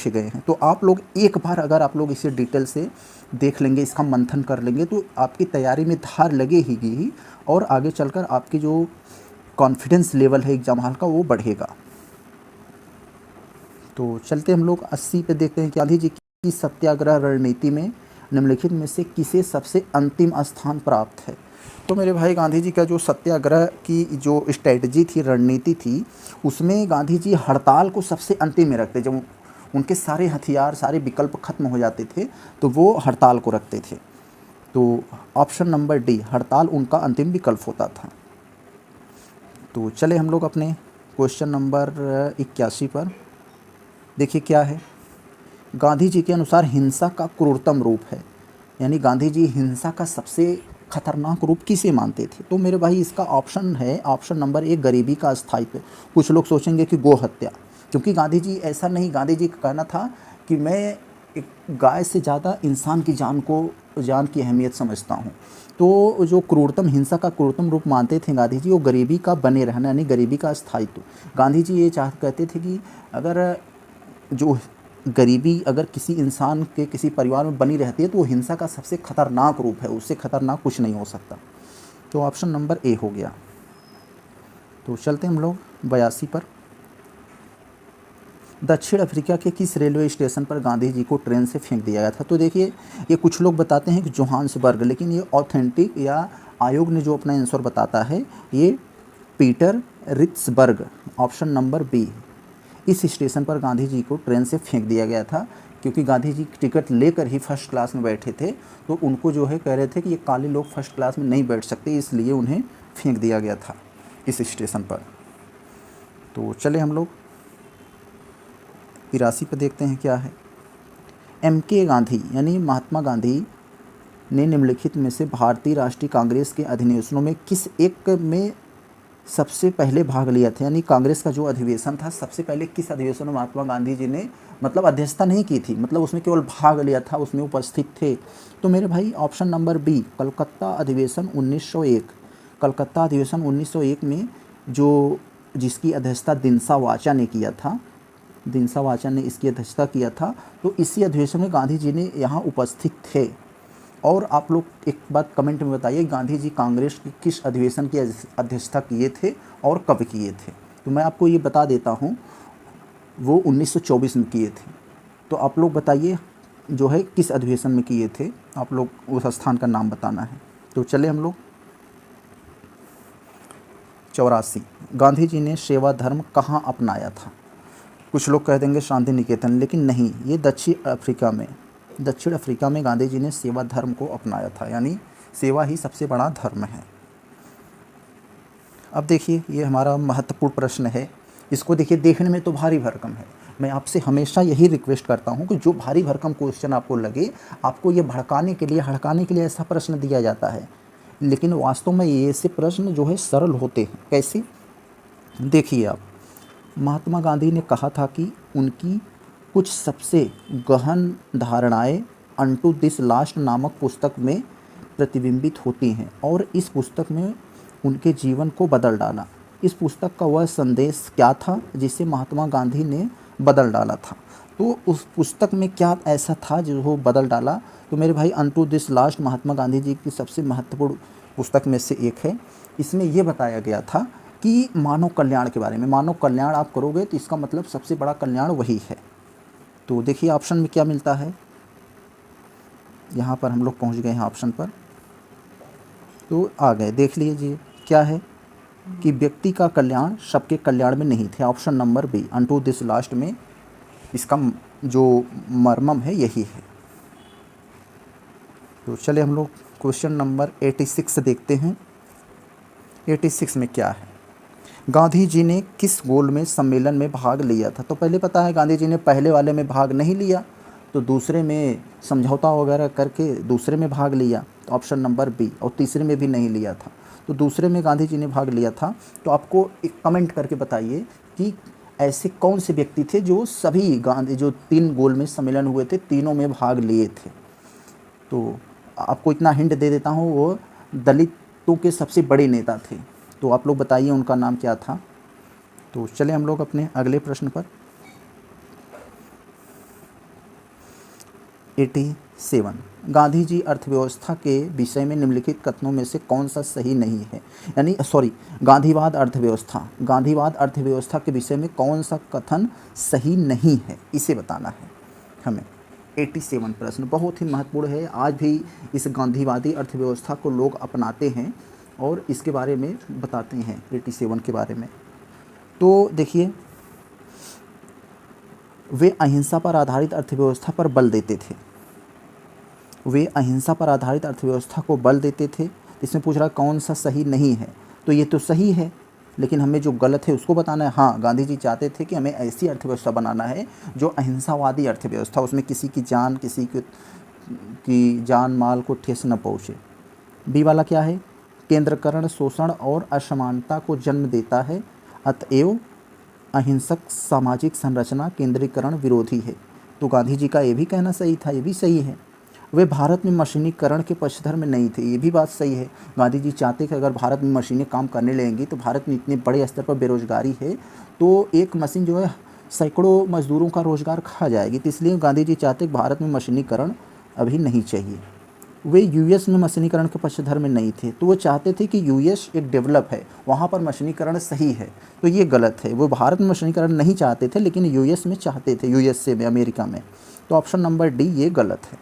पूछे गए हैं। तो आप लोग एक बार अगर आप लोग इसे डिटेल से देख लेंगे, इसका मंथन कर लेंगे, तो आपकी तैयारी में धार लगेगी ही और आगे चलकर आपकी जो कॉन्फिडेंस लेवल है एग्ज़ाम हॉल का वो बढ़ेगा। तो चलते हम लोग 80 पे देखते हैं कि गांधी जी की सत्याग्रह रणनीति में निम्नलिखित में से किसे सबसे अंतिम स्थान प्राप्त है। तो मेरे भाई गांधी जी का जो सत्याग्रह की जो स्ट्रेटजी थी, रणनीति थी, उसमें गांधी जी हड़ताल को सबसे अंतिम में रखते। जब उनके सारे हथियार, सारे विकल्प खत्म हो जाते थे तो वो हड़ताल को रखते थे। तो ऑप्शन नंबर डी, हड़ताल उनका अंतिम विकल्प होता था। तो चले हम लोग अपने क्वेश्चन नंबर 81 पर। देखिए क्या है, गांधी जी के अनुसार हिंसा का क्रूरतम रूप है, यानी गांधी जी हिंसा का सबसे खतरनाक रूप किसे मानते थे। तो मेरे भाई इसका ऑप्शन है ऑप्शन नंबर 1, गरीबी का स्थायित्व। कुछ लोग सोचेंगे कि गो हत्या, क्योंकि गांधी जी ऐसा नहीं, गांधी जी का कहना था कि मैं एक गाय से ज़्यादा इंसान की जान की अहमियत समझता हूँ। तो जो क्रूरतम, हिंसा का क्रूरतम रूप मानते थे गांधी जी, वो गरीबी का बने रहना, यानी गरीबी का स्थायित्व। गांधी जी ये कहते थे कि अगर जो गरीबी अगर किसी इंसान के किसी परिवार में बनी रहती है तो वो हिंसा का सबसे खतरनाक रूप है, उससे खतरनाक कुछ नहीं हो सकता। तो ऑप्शन नंबर ए हो गया। तो चलते हम लोग 82 पर। दक्षिण अफ्रीका के किस रेलवे स्टेशन पर गांधी जी को ट्रेन से फेंक दिया गया था। तो देखिए, ये कुछ लोग बताते हैं कि जोहान्सबर्ग, लेकिन ये ऑथेंटिक या आयोग ने जो अपना आंसर बताता है ये पीटर रिट्सबर्ग, ऑप्शन नंबर बी। इस स्टेशन पर गांधी जी को ट्रेन से फेंक दिया गया था, क्योंकि गांधी जी टिकट लेकर ही फर्स्ट क्लास में बैठे थे। तो उनको जो है कह रहे थे कि ये काले लोग फर्स्ट क्लास में नहीं बैठ सकते, इसलिए उन्हें फेंक दिया गया था इस स्टेशन पर। तो चले हम लोग 83 पर देखते हैं क्या है। MK गांधी यानी महात्मा गांधी ने निम्नलिखित में से भारतीय राष्ट्रीय कांग्रेस के अधिवेशनों में किस एक में सबसे पहले भाग लिया था, यानी कांग्रेस का जो अधिवेशन था सबसे पहले किस अधिवेशन में महात्मा गांधी जी ने मतलब अध्यक्षता नहीं की थी, मतलब उसमें केवल भाग लिया था, उसमें उपस्थित थे। तो मेरे भाई ऑप्शन नंबर बी, कलकत्ता अधिवेशन 1901। कलकत्ता अधिवेशन 1901 में जो जिसकी अध्यक्षता दिनसा वाचा ने किया था, दिनसा वाचा ने इसकी अध्यक्षता किया था। तो इसी अधिवेशन में गांधी जी ने यहाँ उपस्थित थे। और आप लोग एक बात कमेंट में बताइए, गांधी जी कांग्रेस की किस अधिवेशन की अध्यक्षता किए थे और कब किए थे। तो मैं आपको ये बता देता हूँ, वो 1924 में किए थे। तो आप लोग बताइए जो है किस अधिवेशन में किए थे, आप लोग उस स्थान का नाम बताना है। तो चले हम लोग 84, गांधी जी ने सेवा धर्म कहाँ अपनाया था। कुछ लोग कह देंगे शांति निकेतन, लेकिन नहीं, ये दक्षिण अफ्रीका में गांधी जी ने सेवा धर्म को अपनाया था, यानी सेवा ही सबसे बड़ा धर्म है। अब देखिए, ये हमारा महत्वपूर्ण प्रश्न है। इसको देखिए, देखने में तो भारी भरकम है। मैं आपसे हमेशा यही रिक्वेस्ट करता हूँ कि जो भारी भरकम क्वेश्चन आपको लगे, आपको ये हड़काने के लिए ऐसा प्रश्न दिया जाता है, लेकिन वास्तव में ये ऐसे प्रश्न जो है सरल होते हैं। कैसे, देखिए आप, महात्मा गांधी ने कहा था कि उनकी कुछ सबसे गहन धारणाएं अनटू दिस लास्ट नामक पुस्तक में प्रतिबिंबित होती हैं और इस पुस्तक में उनके जीवन को बदल डाला। इस पुस्तक का वह संदेश क्या था जिसे महात्मा गांधी ने बदल डाला था। तो उस पुस्तक में क्या ऐसा था जो वो बदल डाला। तो मेरे भाई, unto this last Mahatma Gandhi ji की सबसे महत्वपूर्ण पुस्तक में से एक है। इसमें यह बताया गया था कि मानव कल्याण के बारे में, मानव कल्याण आप करोगे तो इसका मतलब सबसे बड़ा कल्याण वही है। तो देखिए ऑप्शन में क्या मिलता है, यहाँ पर हम लोग पहुँच गए हैं ऑप्शन पर। तो आ गए, देख लीजिए क्या है कि व्यक्ति का कल्याण सबके कल्याण में नहीं थे। Option number B, unto this last में इसका जो मर्मम है यही है। तो चले हम लोग क्वेश्चन नंबर 86 देखते हैं। 86 में क्या है, गांधी जी ने किस गोलमेज सम्मेलन में भाग लिया था। तो पहले पता है गांधी जी ने पहले वाले में भाग नहीं लिया, तो दूसरे में समझौता वगैरह करके दूसरे में भाग लिया, ऑप्शन नंबर बी। और तीसरे में भी नहीं लिया था, तो दूसरे में गांधी जी ने भाग लिया था। तो आपको एक कमेंट करके बताइए कि ऐसे कौन से व्यक्ति थे जो सभी गांधी जो 3 गोलमेज सम्मेलन हुए थे तीनों में भाग लिए थे। तो आपको इतना हिंट दे देता हूँ, वो दलितों के सबसे बड़े नेता थे। तो आप लोग बताइए उनका नाम क्या था। तो चले हम लोग अपने अगले प्रश्न पर। 87 गांधी जी अर्थव्यवस्था के विषय में निम्नलिखित कथनों में से कौन सा सही नहीं है, यानी गांधीवाद अर्थव्यवस्था के विषय में कौन सा कथन सही नहीं है, इसे बताना है हमें। 87 प्रश्न बहुत ही महत्वपूर्ण है। आज भी इस गांधीवादी अर्थव्यवस्था को लोग अपनाते हैं और इसके बारे में बताते हैं 87 के बारे में। तो देखिए, वे अहिंसा पर आधारित अर्थव्यवस्था पर बल देते थे। वे अहिंसा पर आधारित अर्थव्यवस्था को बल देते थे। इसमें पूछ रहा कौन सा सही नहीं है, तो ये तो सही है, लेकिन हमें जो गलत है उसको बताना है। हाँ, गांधी जी चाहते थे कि हमें ऐसी अर्थव्यवस्था बनाना है जो अहिंसावादी अर्थव्यवस्था, उसमें किसी की जान माल को ठेस न पहुँचे। बी वाला क्या है, केंद्रीकरण शोषण और असमानता को जन्म देता है, अतएव अहिंसक सामाजिक संरचना केंद्रीकरण विरोधी है। तो गांधी जी का ये भी कहना सही था, ये भी सही है। वे भारत में मशीनीकरण के पक्षधर में नहीं थे, ये भी बात सही है। गांधी जी चाहते कि अगर भारत में मशीनें काम करने लगेंगी तो भारत में इतने बड़े स्तर पर बेरोजगारी है, तो एक मशीन जो है सैकड़ों मजदूरों का रोजगार खा जाएगी। तो इसलिए गांधी जी चाहते कि भारत में मशीनीकरण अभी नहीं चाहिए। वे यूएस में मशीनीकरण के पक्षधर में नहीं थे, तो वो चाहते थे कि यूएस एक डेवलप है, वहाँ पर मशीनीकरण सही है, तो ये गलत है। वो भारत में मशीनीकरण नहीं चाहते थे, लेकिन यूएस में चाहते थे, यूएसए में, अमेरिका में। तो ऑप्शन नंबर डी ये गलत है।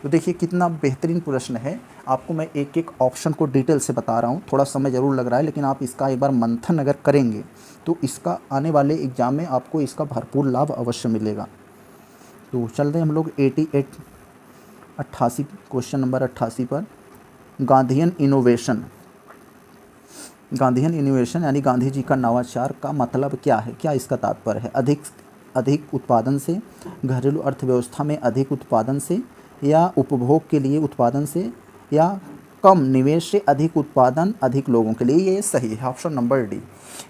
तो देखिए कितना बेहतरीन प्रश्न है। आपको मैं एक एक ऑप्शन को डिटेल से बता रहा हूँ, थोड़ा समय ज़रूर लग रहा है, लेकिन आप इसका एक बार मंथन अगर करेंगे तो इसका आने वाले एग्ज़ाम में आपको इसका भरपूर लाभ अवश्य मिलेगा। तो चलते हैं हम लोग 88 क्वेश्चन नंबर 88 पर। गांधीयन इनोवेशन यानी गांधी जी का नवाचार का मतलब क्या है, क्या इसका तात्पर्य है? अधिक उत्पादन से, घरेलू अर्थव्यवस्था में अधिक उत्पादन से, या उपभोग के लिए उत्पादन से, या कम निवेश से अधिक उत्पादन अधिक लोगों के लिए। ये सही है, ऑप्शन नंबर डी।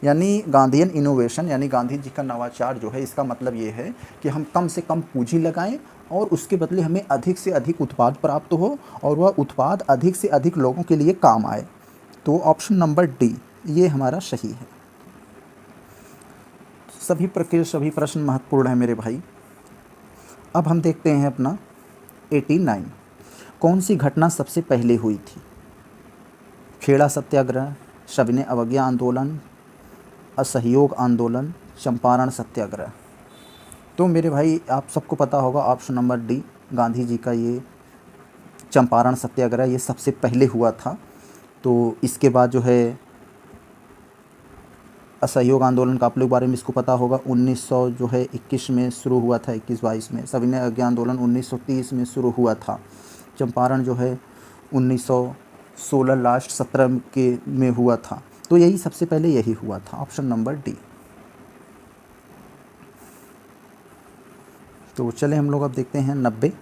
यानी गांधीयन इनोवेशन यानी गांधी जी का नवाचार जो है, इसका मतलब ये है कि हम कम से कम पूंजी लगाएं और उसके बदले हमें अधिक से अधिक उत्पाद प्राप्त हो और वह उत्पाद अधिक से अधिक लोगों के लिए काम आए। तो ऑप्शन नंबर डी ये हमारा सही है। सभी प्रश्न महत्वपूर्ण है मेरे भाई। अब हम देखते हैं अपना 89। कौन सी घटना सबसे पहले हुई थी? खेड़ा सत्याग्रह, सविनय अवज्ञा आंदोलन, असहयोग आंदोलन, चंपारण सत्याग्रह। तो मेरे भाई आप सबको पता होगा option number D, Gandhi ji का ये चंपारण सत्याग्रह ये सबसे पहले हुआ था। तो इसके बाद जो है असहयोग आंदोलन का आप लोग बारे में इसको पता होगा, 1921 में शुरू हुआ था, 21-22 में। सविनय अवज्ञा आंदोलन 1930 में शुरू हुआ था। चंपारण जो है 1916 लास्ट 17 में हुआ था। तो यही सबसे पहले यही हुआ था, ऑप्शन नंबर डी। तो चले हम लोग अब देखते हैं 90।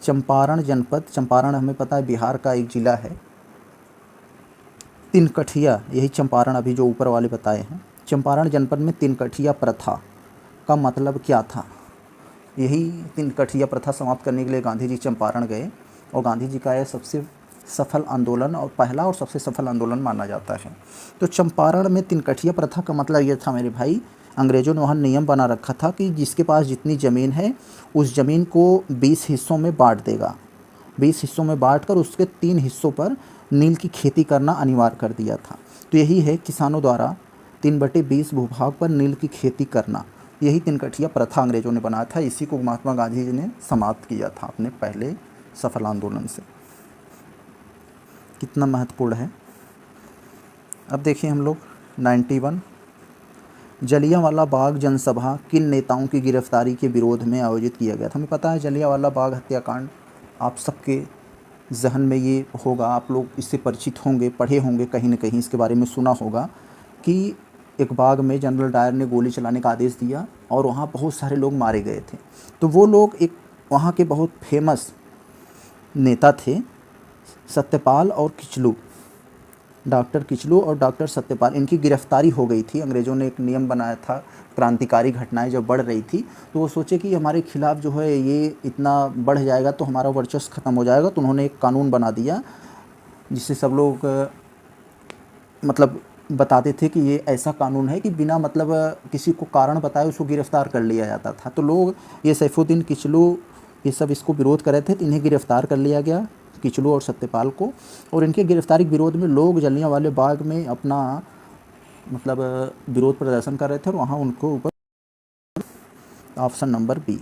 चंपारण जनपद, चंपारण हमें पता है बिहार का एक ज़िला है। तिनकठिया, यही चंपारण अभी जो ऊपर वाले बताए हैं। चंपारण जनपद में तिनकठिया प्रथा का मतलब क्या था? यही तिनकठिया प्रथा समाप्त करने के लिए गांधी जी चंपारण गए और गांधी जी का यह सबसे सफल आंदोलन और पहला और सबसे सफल आंदोलन माना जाता है। तो चंपारण में तिनकठिया प्रथा का मतलब ये था मेरे भाई, अंग्रेज़ों ने वहाँ नियम बना रखा था कि जिसके पास जितनी ज़मीन है उस ज़मीन को 20 हिस्सों में बांट देगा। 20 हिस्सों में बांटकर उसके 3 हिस्सों पर नील की खेती करना अनिवार्य कर दिया था। तो यही है किसानों द्वारा 3/20 भूभाग पर नील की खेती करना। यही तिनकठिया प्रथा अंग्रेज़ों ने बनाया था। इसी को महात्मा गांधी जी ने समाप्त किया था अपने पहले सफल आंदोलन से। कितना महत्वपूर्ण है। अब देखिए हम लोग 91। जलियांवाला बाग जनसभा किन नेताओं की गिरफ्तारी के विरोध में आयोजित किया गया था? हमें पता है जलियांवाला बाग हत्याकांड आप सबके जहन में ये होगा, आप लोग इससे परिचित होंगे, पढ़े होंगे, कहीं न कहीं इसके बारे में सुना होगा कि एक बाग में जनरल डायर ने गोली चलाने का आदेश दिया और वहाँ बहुत सारे लोग मारे गए थे। तो वो लोग एक वहाँ के बहुत फेमस नेता थे, सत्यपाल और किचलू, डॉक्टर किचलू और डॉक्टर सत्यपाल, इनकी गिरफ्तारी हो गई थी। अंग्रेज़ों ने एक नियम बनाया था, क्रांतिकारी घटनाएं जब बढ़ रही थी तो वो सोचे कि हमारे खिलाफ़ जो है ये इतना बढ़ जाएगा तो हमारा वर्चस्व ख़त्म हो जाएगा। तो उन्होंने एक कानून बना दिया जिससे सब लोग मतलब बताते थे कि ये ऐसा कानून है कि बिना मतलब किसी को कारण बताए उसको गिरफ़्तार कर लिया जाता था। तो लोग ये सैफुद्दीन किचलू ये सब इसको विरोध कर रहे थे, तो इन्हें गिरफ्तार कर लिया गया, किचलू और सत्यपाल को। और इनके गिरफ्तारी के विरोध में लोग जलियांवाले बाग में अपना मतलब विरोध प्रदर्शन कर रहे थे और वहाँ उनको ऊपर। Option number B.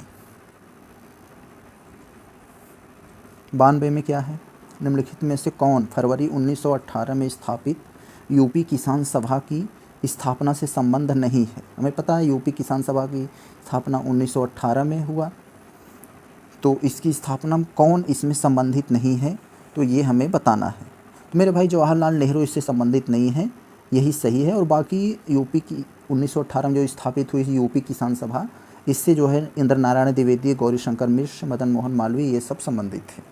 92 में क्या है, निम्नलिखित में से कौन फरवरी 1918 में स्थापित यूपी किसान सभा की स्थापना से संबंध नहीं है। हमें पता है यूपी किसान सभा की स्थापना 1918 में हुआ, तो इसकी स्थापना कौन इसमें संबंधित नहीं है, तो ये हमें बताना है। तो मेरे भाई जवाहरलाल नेहरू इससे संबंधित नहीं है, यही सही है। और बाकी यूपी की 1918 में जो स्थापित हुई यूपी किसान सभा, इससे जो है इंद्र नारायण द्विवेदी, गौरीशंकर मिश्र, मदन मोहन मालवीय ये सब संबंधित थे,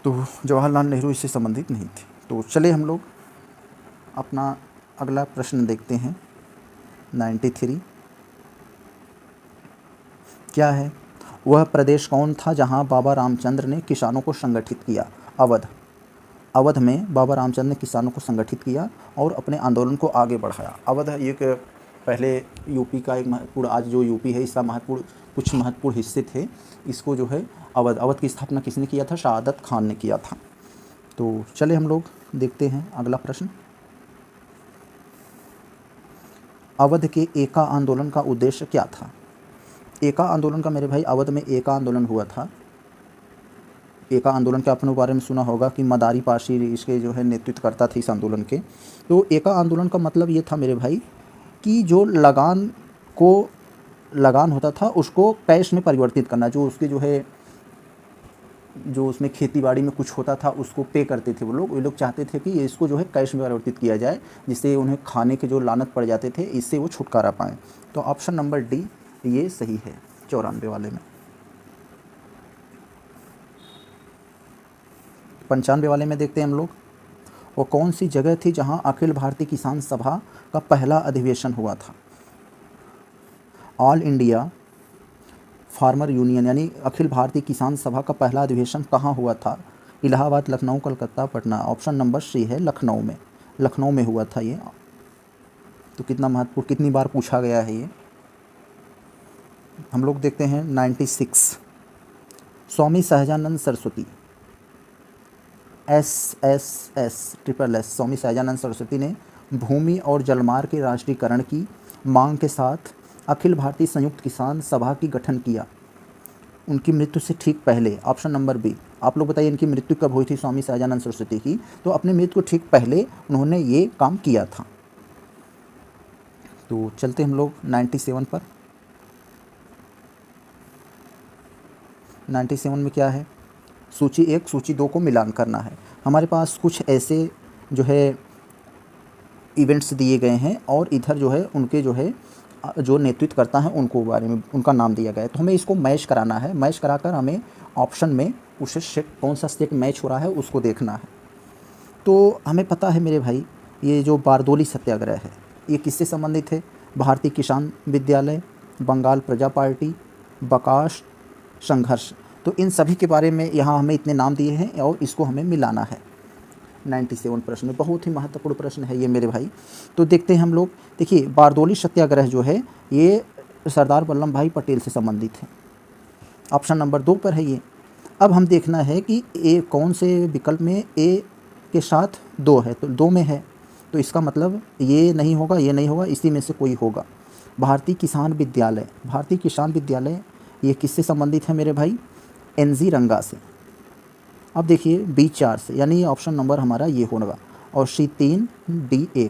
तो जवाहरलाल नेहरू इससे संबंधित नहीं थे। तो चले हम लोग अपना अगला प्रश्न देखते हैं। 93 क्या है, वह प्रदेश कौन था जहां बाबा रामचंद्र ने किसानों को संगठित किया। अवध। अवध में बाबा रामचंद्र ने किसानों को संगठित किया और अपने आंदोलन को आगे बढ़ाया। अवध एक पहले यूपी का एक महत्वपूर्ण, आज जो यूपी है इसका कुछ महत्वपूर्ण हिस्से थे, इसको जो है अवध की स्थापना किसने किया था, शहादत खान ने किया था। तो चले हम लोग देखते हैं अगला प्रश्न। अवध के एका आंदोलन का उद्देश्य क्या था। एका आंदोलन का मेरे भाई, अवध में एका आंदोलन हुआ था। एका आंदोलन के अपने बारे में सुना होगा कि मदारी पाशी इसके जो है नेतृत्व करता था इस आंदोलन के। तो एका आंदोलन का मतलब ये था मेरे भाई कि जो लगान होता था उसको कैश में परिवर्तित करना, जो उसके जो है जो उसमें खेती बाड़ी में कुछ होता था उसको पे करते थे वो लोग चाहते थे कि इसको जो है कैश में परिवर्तित किया जाए, जिससे उन्हें खाने के जो लानत पड़ जाते थे इससे वो छुटकारा पाएँ। तो ऑप्शन नंबर डी ये सही है 94 वाले में। 95 वाले में देखते हैं हम लोग, वो कौन सी जगह थी जहां अखिल भारतीय किसान सभा का पहला अधिवेशन हुआ था। ऑल इंडिया फार्मर यूनियन यानी अखिल भारतीय किसान सभा का पहला अधिवेशन कहाँ हुआ था। Allahabad, Lucknow, Calcutta, Patna. Option number C है लखनऊ में। लखनऊ में हुआ था ये। तो कितना महत्वपूर्ण, कितनी बार पूछा गया है ये। हम लोग देखते हैं 96। स्वामी सहजानंद सरस्वती, SSS स्वामी सहजानंद सरस्वती ने भूमि और जलमार्ग के राष्ट्रीयकरण की मांग के साथ अखिल भारतीय संयुक्त किसान सभा की गठन किया। उनकी मृत्यु से ठीक पहले। Option number B. आप लोग बताइए इनकी मृत्यु कब हुई थी स्वामी सहजानंद सरस्वती की। तो अपने मृत्यु को ठीक पहले उन्होंने ये काम किया था। तो चलते हम लोग 97 पर। 97 में क्या है, सूची 1 सूची 2 को मिलान करना है। हमारे पास कुछ ऐसे जो है इवेंट्स दिए गए हैं और इधर जो है उनके जो है जो नेतृत्व करता है उनको बारे में उनका नाम दिया गया है। तो हमें इसको मैच कराना है। मैच कराकर हमें ऑप्शन में उसे सेट कौन सा स्टेट मैच हो रहा है उसको देखना है। तो हमें पता है मेरे भाई ये जो बारदोली सत्याग्रह है ये किससे संबंधित है। भारतीय किसान विद्यालय, बंगाल प्रजा पार्टी, बकाश संघर्ष। तो इन सभी के बारे में यहाँ हमें इतने नाम दिए हैं और इसको हमें मिलाना है। 97 प्रश्न बहुत ही महत्वपूर्ण प्रश्न है ये मेरे भाई। तो देखते हैं हम लोग। देखिए बारदोली सत्याग्रह जो है ये सरदार वल्लभ भाई पटेल से संबंधित है। ऑप्शन नंबर 2 पर है ये। अब हम देखना है कि ए कौन से विकल्प में ए के साथ 2 है, तो 2 में है, तो इसका मतलब ये नहीं होगा, ये नहीं होगा, इसी में से कोई होगा। भारतीय किसान विद्यालय, भारतीय किसान विद्यालय ये किससे संबंधित है मेरे भाई, NG रंगा से। अब देखिए B4 से, यानी ऑप्शन नंबर हमारा ये होगा और C3 D1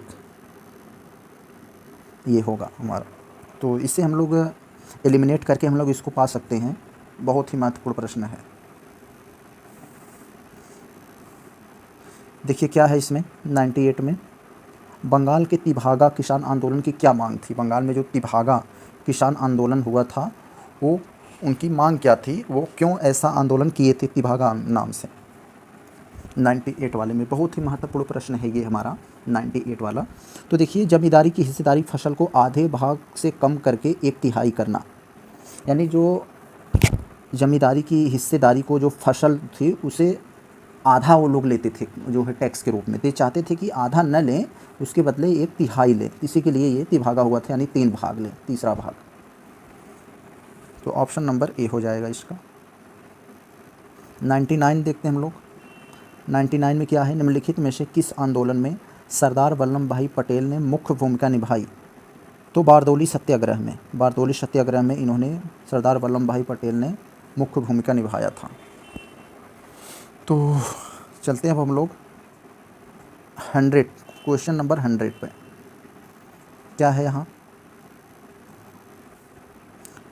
ये होगा हमारा। तो इससे हम लोग एलिमिनेट करके हम लोग इसको पा सकते हैं। बहुत ही महत्वपूर्ण प्रश्न है। देखिए क्या है इसमें 98 में, बंगाल के तिभागा किसान आंदोलन की क्या मांग थी। बंगाल में जो तिभागा किसान आंदोलन हुआ था वो उनकी मांग क्या थी, वो क्यों ऐसा आंदोलन किए थे तिभागा नाम से। 98 वाले में बहुत ही महत्वपूर्ण प्रश्न है ये हमारा 98 वाला। तो देखिए जमींदारी की हिस्सेदारी फसल को आधे भाग से कम करके 1/3 करना, यानी जो जमींदारी की हिस्सेदारी को जो फसल थी उसे आधा वो लोग लेते थे जो है टैक्स के रूप में। तो चाहते थे कि आधा न लें, उसके बदले 1/3 लें। इसी के लिए ये तिभागा हुआ था, यानी 3 भाग लें, तीसरा भाग। तो ऑप्शन नंबर ए हो जाएगा इसका। 99 देखते हैं हम लोग। 99 में क्या है, निम्नलिखित में से किस आंदोलन में सरदार वल्लभ भाई पटेल ने मुख्य भूमिका निभाई? तो बारदौली सत्याग्रह में, बारदौली सत्याग्रह में इन्होंने, सरदार वल्लभ भाई पटेल ने मुख्य भूमिका निभाया था। तो चलते हैं अब हम लोग 100, क्वेश्चन नंबर 100 पे। क्या है यहाँ,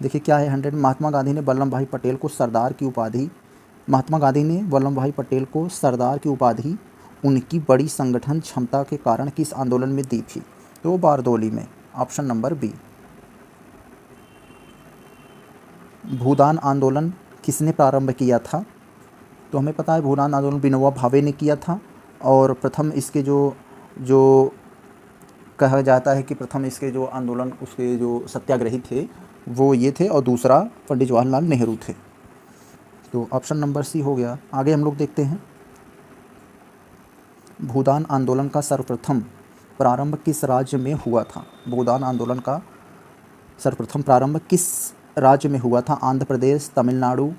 देखिए क्या है 100। महात्मा गांधी ने वल्लभ भाई पटेल को सरदार की उपाधि, महात्मा गांधी ने वल्लभ भाई पटेल को सरदार की उपाधि उनकी बड़ी संगठन क्षमता के कारण किस आंदोलन में दी थी? तो बारदौली में, ऑप्शन नंबर बी। भूदान आंदोलन किसने प्रारंभ किया था? तो हमें पता है भूदान आंदोलन विनोबा भावे ने किया था, और प्रथम इसके जो कहा जाता है कि प्रथम इसके जो आंदोलन, उसके जो सत्याग्रही थे वो ये थे, और दूसरा पंडित जवाहरलाल नेहरू थे। तो ऑप्शन नंबर सी हो गया। आगे हम लोग देखते हैं, भूदान आंदोलन का सर्वप्रथम प्रारंभ किस राज्य में हुआ था? भूदान आंदोलन का सर्वप्रथम प्रारंभ किस राज्य में हुआ था? आंध्र प्रदेश, तमिलनाडु,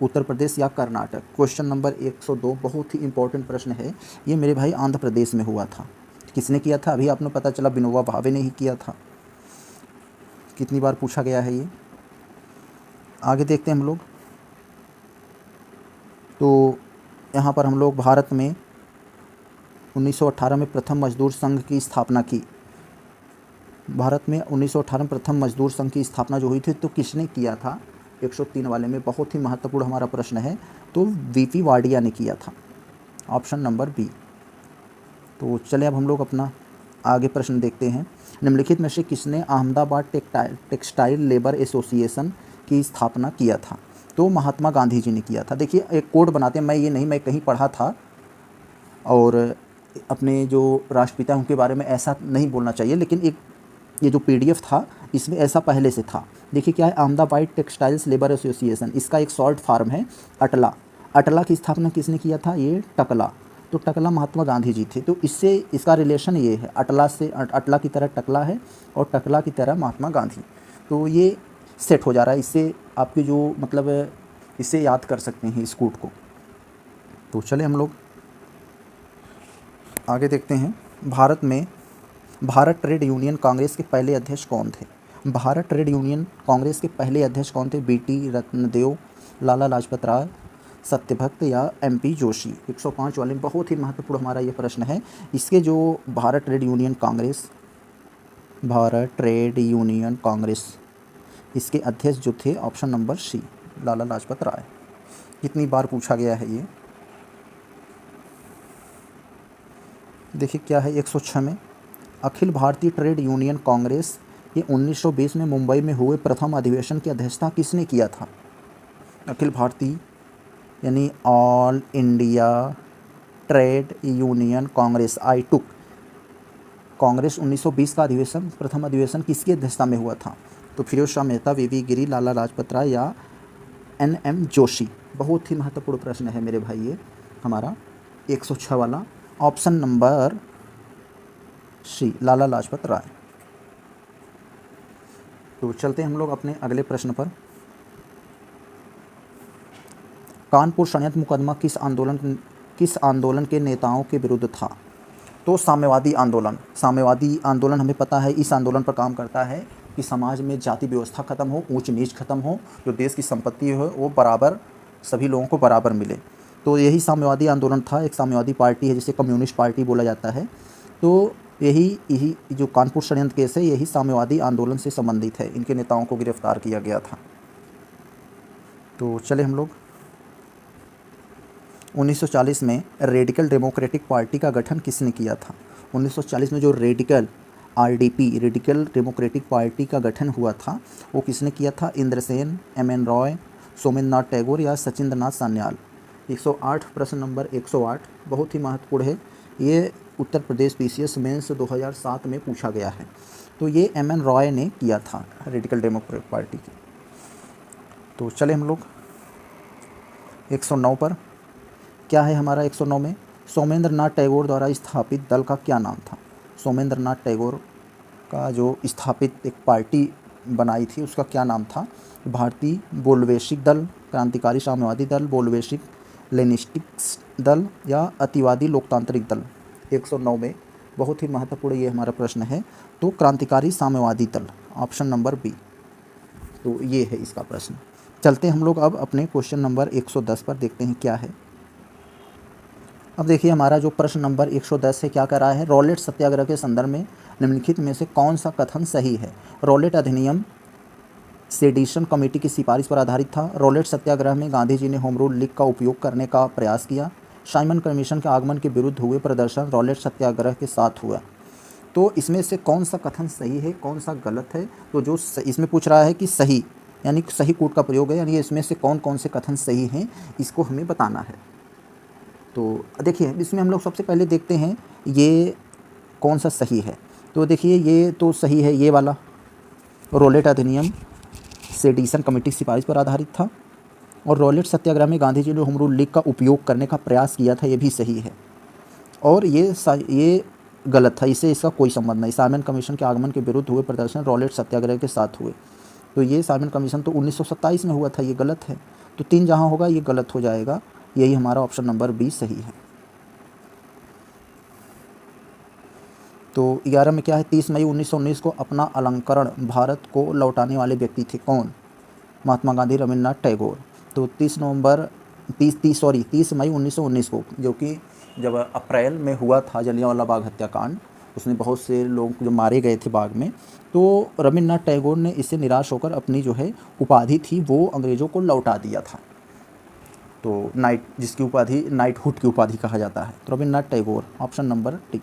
उत्तर प्रदेश या कर्नाटक? क्वेश्चन नंबर 102 बहुत ही इंपॉर्टेंट प्रश्न है ये मेरे भाई। आंध्र प्रदेश में हुआ था। किसने किया था? अभी आपने पता चला विनोबा भावे ने ही किया था। कितनी बार पूछा गया है ये। आगे देखते हैं हम लोग। तो यहाँ पर हम लोग भारत में 1918 में प्रथम मजदूर संघ की स्थापना की। भारत में 1918 में प्रथम मजदूर संघ की स्थापना जो हुई थी तो किसने किया था? 103 वाले में बहुत ही महत्वपूर्ण हमारा प्रश्न है। तो वीपी वाडिया ने किया था, ऑप्शन नंबर बी। तो चलिए अब हम लोग अपना आगे प्रश्न देखते हैं। निम्नलिखित में से किसने अहमदाबाद टेक्सटाइल लेबर एसोसिएशन की स्थापना किया था? तो महात्मा गांधी जी ने किया था। देखिए एक कोड बनाते हैं, मैं कहीं पढ़ा था, और अपने जो राष्ट्रपिता उनके बारे में ऐसा नहीं बोलना चाहिए, लेकिन एक ये जो पीडीएफ था इसमें ऐसा पहले से था। देखिए क्या है, अहमदाबाद टेक्सटाइल्स लेबर एसोसिएशन, इसका एक शॉर्ट फॉर्म है अटला। अटला की स्थापना किसने किया था? ये टकला। तो टकला महात्मा गांधी जी थे। तो इससे इसका रिलेशन ये है, अटला से, अटला की तरह टकला है और टकला की तरह महात्मा गांधी। तो ये सेट हो जा रहा है। इससे आपकी जो मतलब इससे याद कर सकते हैं इस कोड को। तो चले हम लोग आगे देखते हैं। भारत ट्रेड यूनियन कांग्रेस के पहले अध्यक्ष कौन थे? भारत ट्रेड यूनियन कांग्रेस के पहले अध्यक्ष कौन थे? बीटी रत्नदेव, लाला लाजपत राय, सत्यभक्त या एमपी जोशी? 105 वाले में बहुत ही महत्वपूर्ण हमारा ये प्रश्न है। इसके जो भारत ट्रेड यूनियन कांग्रेस इसके अध्यक्ष जो थे, ऑप्शन नंबर सी, लाला लाजपत राय। कितनी बार पूछा गया है ये। देखिए क्या है 106 में, अखिल भारतीय ट्रेड यूनियन कांग्रेस ये 1920 में मुंबई में हुए प्रथम अधिवेशन की अध्यक्षता किसने किया था? अखिल भारतीय यानी All India Trade Union Congress, AITUC Congress 1920 का अधिवेशन, प्रथम अधिवेशन किसकी अध्यक्षता में हुआ था? तो फिरोज शाह मेहता, वीवी गिरी, लाला लाजपत राय या एनएम जोशी? बहुत ही महत्वपूर्ण प्रश्न है मेरे भाई ये हमारा 106 वाला, ऑप्शन नंबर सी, लाला लाजपत राय। तो चलते हैं हम लोग अपने अगले प्रश्न पर। कानपुर षड्यंत्र मुकदमा किस आंदोलन के नेताओं के विरुद्ध था? तो साम्यवादी आंदोलन हमें पता है इस आंदोलन पर काम करता है कि समाज में जाति व्यवस्था खत्म हो, ऊंच नीच खत्म हो, जो देश की संपत्ति हो वो बराबर सभी लोगों को बराबर मिले। तो यही साम्यवादी आंदोलन था। एक साम्यवादी पार्टी है जिसे कम्युनिस्ट पार्टी बोला जाता है। तो यही जो कानपुर षड्यंत्र केस है यही साम्यवादी आंदोलन से संबंधित है। इनके नेताओं को गिरफ्तार किया गया था। तो चले हम लोग 1940 में रेडिकल डेमोक्रेटिक पार्टी का गठन किसने किया था? 1940 में जो रेडिकल डेमोक्रेटिक पार्टी का गठन हुआ था वो किसने किया था? इंद्रसेन, एम.एन. रॉय, सोमेंद्रनाथ टैगोर या सचिंद्रनाथ सान्याल? 108 प्रश्न नंबर 108 बहुत ही महत्वपूर्ण है। ये उत्तर प्रदेश पीसीएस मेंस 2007 में पूछा गया है। तो ये एम.एन. रॉय ने किया था रेडिकल डेमोक्रेटिक पार्टी की। तो चले हम लोग 109 पर। क्या है हमारा 109 में? सोमेंद्रनाथ टैगोर द्वारा स्थापित दल का क्या नाम था? सोमेंद्रनाथ टैगोर का जो स्थापित एक पार्टी बनाई थी उसका क्या नाम था? भारतीय बोल्शेविक दल, क्रांतिकारी साम्यवादी दल, बोल्शेविक लेनिनिस्ट दल या अतिवादी लोकतांत्रिक दल? 109 में बहुत ही महत्वपूर्ण ये हमारा प्रश्न है। तो क्रांतिकारी साम्यवादी दल, ऑप्शन नंबर बी। तो ये है इसका प्रश्न। चलते हम लोग अब अपने क्वेश्चन नंबर 110 पर, देखते हैं क्या है। अब देखिए हमारा जो प्रश्न नंबर 110 है क्या कर रहा है? रॉलेट सत्याग्रह के संदर्भ में निम्नलिखित में से कौन सा कथन सही है? रॉलेट अधिनियम सेडिशन कमेटी की सिफारिश पर आधारित था। रॉलेट सत्याग्रह में गांधी जी ने होम रूल लीग का उपयोग करने का प्रयास किया। साइमन कमीशन के आगमन के विरुद्ध हुए प्रदर्शन रॉलेट सत्याग्रह के साथ हुआ। तो इसमें से कौन सा कथन सही है, कौन सा गलत है? तो जो इसमें पूछ रहा है कि सही, यानी सही कूट का प्रयोग है, यानी इसमें से कौन कौन से कथन सही हैं, इसको हमें बताना है। तो देखिए इसमें हम लोग सबसे पहले देखते हैं ये कौन सा सही है। तो देखिए ये तो सही है, ये वाला रॉलेट अधिनियम सेडिशन कमेटी की सिफारिश पर आधारित था और रॉलेट सत्याग्रह में गांधी जी ने होम रूल लीग का उपयोग करने का प्रयास किया था, ये भी सही है। और ये गलत था, इससे इसका कोई संबंध नहीं। साइमन कमीशन के आगमन के विरुद्ध हुए प्रदर्शन रॉलेट सत्याग्रह के साथ हुए। तो ये साइमन कमीशन तो 1927 में हुआ था, ये गलत है। तो 3 जहाँ होगा ये गलत हो जाएगा, यही हमारा ऑप्शन नंबर बी सही है। तो 11 में क्या है? 30 मई 1919 को अपना अलंकरण भारत को लौटाने वाले व्यक्ति थे कौन? महात्मा गांधी, रविन्द्रनाथ टैगोर। तो 30 मई 1919 को, जो कि जब अप्रैल में हुआ था जलियांवाला बाग हत्याकांड, उसमें बहुत से लोग जो मारे गए थे बाग में, तो रविन्द्रनाथ टैगोर ने इससे निराश होकर अपनी जो है उपाधि थी वो अंग्रेज़ों को लौटा दिया था। तो जिसकी उपाधि नाइटहुड की उपाधि कहा जाता है। तो Rabindranath Tagore, option number D.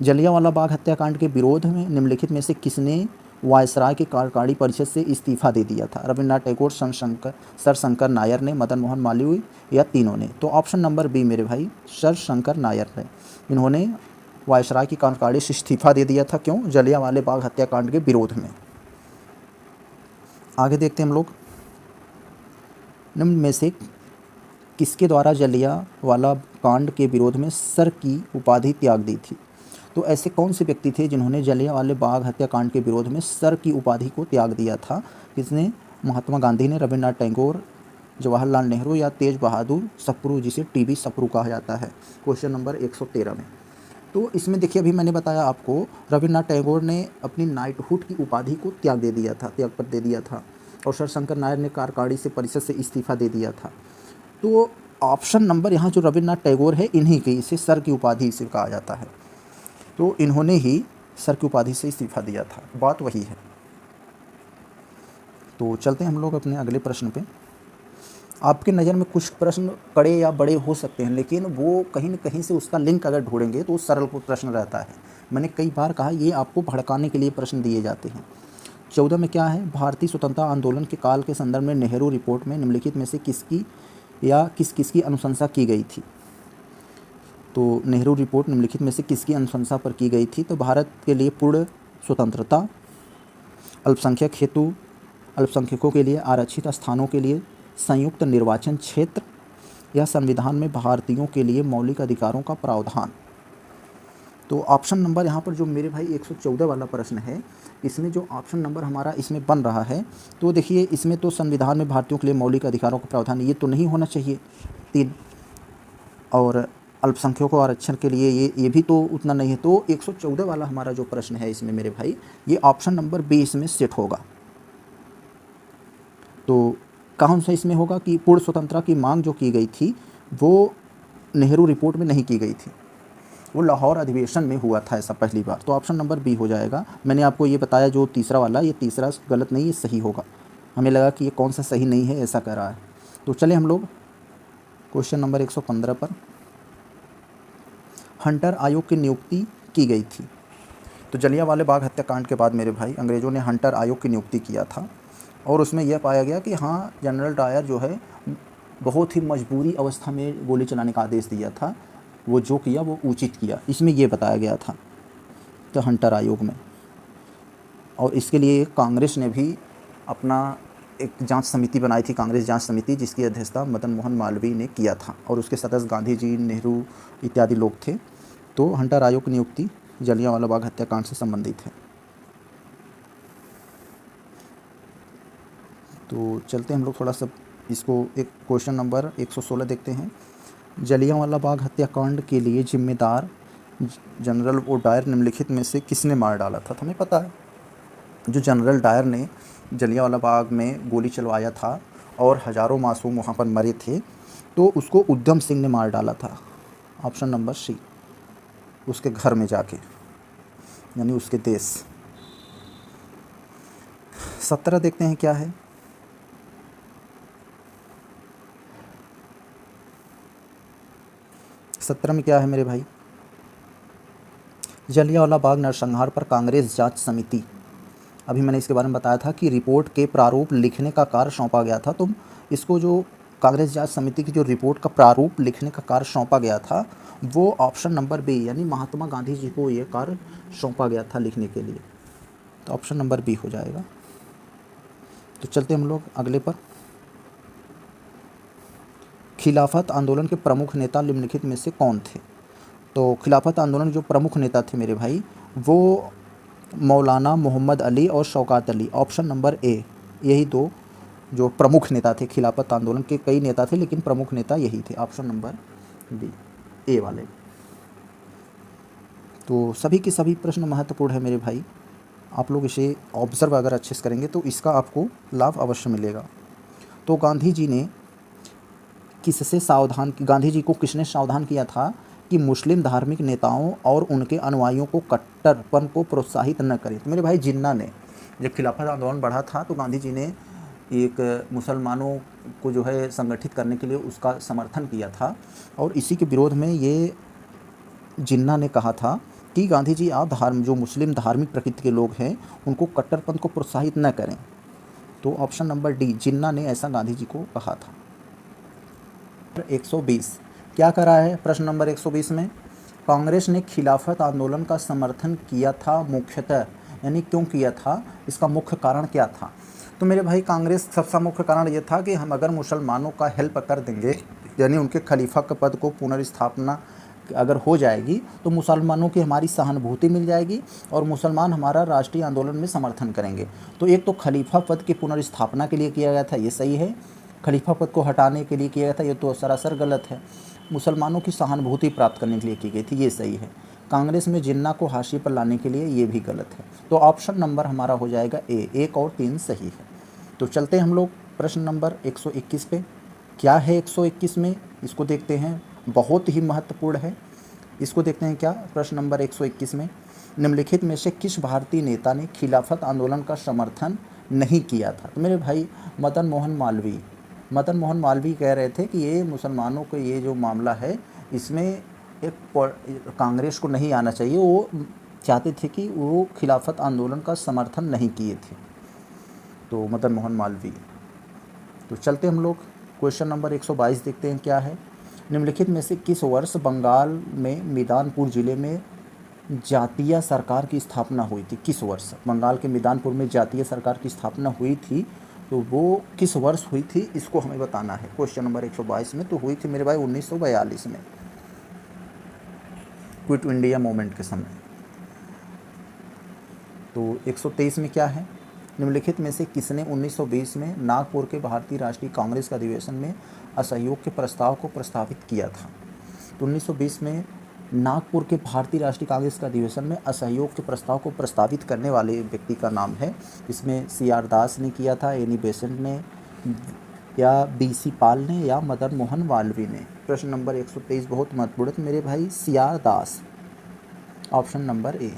Jallianwala Bagh हत्याकांड के विरोध में निम्नलिखित में से किसने वायसराय के कार्यकारी परिषद से इस्तीफा दे दिया था? रविन्द्रनाथ टैगोर, सर शंकर नायर ने, मदन मोहन मालवीय या तीनों ने? तो ऑप्शन नंबर बी मेरे भाई, सर शंकर नायर ने। इन्होंने वायसराय की कार्यकारी से इस्तीफा दे दिया था। क्यों? जलियांवाला बाग हत्याकांड के विरोध में। आगे देखते हैं हम लोग, निम्न में से किसके द्वारा जलियांवाला कांड के विरोध में सर की उपाधि त्याग दी थी? तो ऐसे कौन से व्यक्ति थे जिन्होंने जलियांवाला बाग हत्याकांड के विरोध में सर की उपाधि को त्याग दिया था? किसने? महात्मा गांधी ने, रविन्द्रनाथ टैगोर, जवाहरलाल नेहरू या तेज बहादुर सप्रू, जिसे टीबी सप्रू कहा जाता है। क्वेश्चन नंबर 113 में। तो इसमें देखिए अभी मैंने बताया आपको, रविन्द्रनाथ टैगोर ने अपनी नाइटहुड की उपाधि को त्याग पर दे दिया था और सर शंकर नायर ने कार्यकारी से परिषद से इस्तीफा दे दिया था। तो ऑप्शन नंबर यहाँ जो रविन्द्रनाथ टैगोर है, इन्हीं की, इसे सर की उपाधि से कहा जाता है। तो इन्होंने ही सर की उपाधि से इस्तीफा दिया था, बात वही है। तो चलते हैं हम लोग अपने अगले प्रश्न पे। आपके नज़र में कुछ प्रश्न कड़े या बड़े हो सकते हैं, लेकिन वो कहीं न कहीं से उसका लिंक अगर ढूंढेंगे तो सरल प्रश्न रहता है। मैंने कई बार कहा, ये आपको भड़काने के लिए प्रश्न दिए जाते हैं। 14 में क्या है? भारतीय स्वतंत्रता आंदोलन के काल के संदर्भ में नेहरू रिपोर्ट में निम्नलिखित में से किसकी या किसकी अनुशंसा की गई थी? तो नेहरू रिपोर्ट निम्नलिखित में से किसकी अनुशंसा पर की गई थी? तो भारत के लिए पूर्ण स्वतंत्रता, अल्पसंख्यकों के लिए आरक्षित स्थानों के लिए संयुक्त निर्वाचन क्षेत्र या संविधान में भारतीयों के लिए मौलिक अधिकारों का प्रावधान। तो ऑप्शन नंबर यहाँ पर जो मेरे भाई 114 वाला प्रश्न है, इसमें जो ऑप्शन नंबर हमारा इसमें बन रहा है, तो देखिए इसमें तो संविधान में भारतीयों के लिए मौलिक अधिकारों का प्रावधान, ये तो नहीं होना चाहिए 3, और अल्पसंख्यकों आरक्षण के लिए ये भी तो उतना नहीं है। तो 114 वाला हमारा जो प्रश्न है इसमें मेरे भाई, ये ऑप्शन नंबर बी इसमें सेट होगा। तो कौन सा इसमें होगा कि पूर्ण स्वतंत्रता की मांग जो की गई थी वो नेहरू रिपोर्ट में नहीं की गई थी, वो लाहौर अधिवेशन में हुआ था ऐसा पहली बार। तो ऑप्शन नंबर बी हो जाएगा। मैंने आपको ये बताया जो तीसरा वाला, ये तीसरा गलत नहीं, ये सही होगा। हमें लगा कि ये कौन सा सही नहीं है, ऐसा कह रहा है। तो चले हम लोग क्वेश्चन नंबर 115 पर। हंटर आयोग की नियुक्ति की गई थी। तो जलियांवाला बाग हत्याकांड के बाद मेरे भाई अंग्रेज़ों ने हंटर आयोग की नियुक्ति किया था और उसमें यह पाया गया कि हाँ, जनरल डायर जो है बहुत ही मजबूरी अवस्था में गोली चलाने का आदेश दिया था, वो जो किया वो उचित किया, इसमें ये बताया गया था तो हंटर आयोग में। और इसके लिए कांग्रेस ने भी अपना एक जांच समिति बनाई थी, कांग्रेस जांच समिति, जिसकी अध्यक्षता मदन मोहन मालवीय ने किया था और उसके सदस्य गांधी जी, नेहरू इत्यादि लोग थे। तो हंटर आयोग की नियुक्ति जलियांवाला बाग हत्याकांड से संबंधित है। तो चलते हम लोग थोड़ा सा इसको एक क्वेश्चन नंबर 116 देखते हैं। जलियांवाला बाग हत्याकांड के लिए जिम्मेदार जनरल वो डायर निम्नलिखित में से किसने मार डाला था? तो हमें पता है जो जनरल डायर ने जलियांवाला बाग में गोली चलवाया था और हज़ारों मासूम वहाँ पर मरे थे, तो उसको उधम सिंह ने मार डाला था। ऑप्शन नंबर सी, उसके घर में जाके, यानी उसके देश। 17 देखते हैं क्या है। सत्रह में क्या है मेरे भाई? जलियांवाला बाग नरसंहार पर कांग्रेस जांच समिति, अभी मैंने इसके बारे में बताया था कि रिपोर्ट के प्रारूप लिखने का कार्य सौंपा गया था। तो इसको जो कांग्रेस जांच समिति की जो रिपोर्ट का प्रारूप लिखने का कार्य सौंपा गया था वो ऑप्शन नंबर बी, यानी महात्मा गांधी जी को ये कार्य सौंपा गया था लिखने के लिए। तो ऑप्शन नंबर बी हो जाएगा। तो चलते हम लोग अगले पर। खिलाफत आंदोलन के प्रमुख नेता निम्नलिखित में से कौन थे? तो खिलाफत आंदोलन जो प्रमुख नेता थे मेरे भाई वो मौलाना मोहम्मद अली और Shaukat Ali, option number A, यही दो जो प्रमुख नेता थे। खिलाफत आंदोलन के कई नेता थे लेकिन प्रमुख नेता यही थे, ऑप्शन नंबर बी, ए वाले। तो सभी के सभी प्रश्न महत्वपूर्ण है मेरे भाई, आप लोग इसे ऑब्जर्व अगर अच्छे से करेंगे तो इसका आपको लाभ अवश्य मिलेगा। तो गांधी जी को किसने सावधान किया था कि मुस्लिम धार्मिक नेताओं और उनके अनुयायियों को कट्टरपन को प्रोत्साहित न करें? तो मेरे भाई जिन्ना ने, जब खिलाफत आंदोलन बढ़ा था तो गांधी जी ने एक मुसलमानों को जो है संगठित करने के लिए उसका समर्थन किया था, और इसी के विरोध में ये जिन्ना ने कहा था कि गांधी जी आप जो मुस्लिम धार्मिक प्रकृति के लोग हैं उनको कट्टरपन को प्रोत्साहित न करें। तो ऑप्शन नंबर डी, जिन्ना ने ऐसा गांधी जी को कहा था। 120 क्या करा है प्रश्न नंबर 120 में? कांग्रेस ने खिलाफत आंदोलन का समर्थन किया था मुख्यतः, यानी क्यों किया था, इसका मुख्य कारण क्या था? तो मेरे भाई कांग्रेस सबसे मुख्य कारण ये था कि हम अगर मुसलमानों का हेल्प कर देंगे, यानी उनके खलीफा के पद को पुनर्स्थापना अगर हो जाएगी तो मुसलमानों की हमारी सहानुभूति मिल जाएगी और मुसलमान हमारा राष्ट्रीय आंदोलन में समर्थन करेंगे। तो एक तो खलीफा पद की पुनर्स्थापना के लिए किया गया था, ये सही है। खलीफा पद को हटाने के लिए किया गया था, ये तो सरासर गलत है। मुसलमानों की सहानुभूति प्राप्त करने के लिए की गई थी, ये सही है। कांग्रेस में जिन्ना को हाशिए पर लाने के लिए, ये भी गलत है। तो ऑप्शन नंबर हमारा हो जाएगा ए, 1 और 3 सही है। तो चलते हैं हम लोग प्रश्न नंबर 121 पे। क्या है 121 में, इसको देखते हैं, बहुत ही महत्वपूर्ण है। इसको देखते हैं क्या प्रश्न नंबर 121 में, निम्नलिखित में से किस भारतीय नेता ने खिलाफत आंदोलन का समर्थन नहीं किया था? तो मेरे भाई मदन मोहन मालवीय कह रहे थे कि ये मुसलमानों को ये जो मामला है इसमें एक कांग्रेस को नहीं आना चाहिए, वो चाहते थे कि वो खिलाफत आंदोलन का समर्थन नहीं किए थे, तो मदन मोहन मालवीय। तो चलते हम लोग क्वेश्चन नंबर 122 देखते हैं क्या है। निम्नलिखित में से किस वर्ष बंगाल में मिदानपुर जिले में जातीय सरकार की स्थापना हुई थी? किस वर्ष बंगाल के मिदानपुर में जातीय सरकार की स्थापना हुई थी, तो वो किस वर्ष हुई थी इसको हमें बताना है। क्वेश्चन नंबर 122 में तो हुई थी मेरे भाई 1942 में, क्विट इंडिया मूवमेंट के समय। तो 123 में क्या है, निम्नलिखित में से किसने 1920 में नागपुर के भारतीय राष्ट्रीय कांग्रेस के अधिवेशन में असहयोग के प्रस्ताव को प्रस्तावित किया था? तो 1920 में नागपुर के भारतीय राष्ट्रीय कांग्रेस के अधिवेशन में असहयोग के प्रस्ताव को प्रस्तावित करने वाले व्यक्ति का नाम है, इसमें CR दास ने किया था, एनी बेसेंट ने, या BC पाल ने, या मदन मोहन मालवीय ने? प्रश्न नंबर 123 बहुत महत्वपूर्ण है मेरे भाई, CR Das, option number A.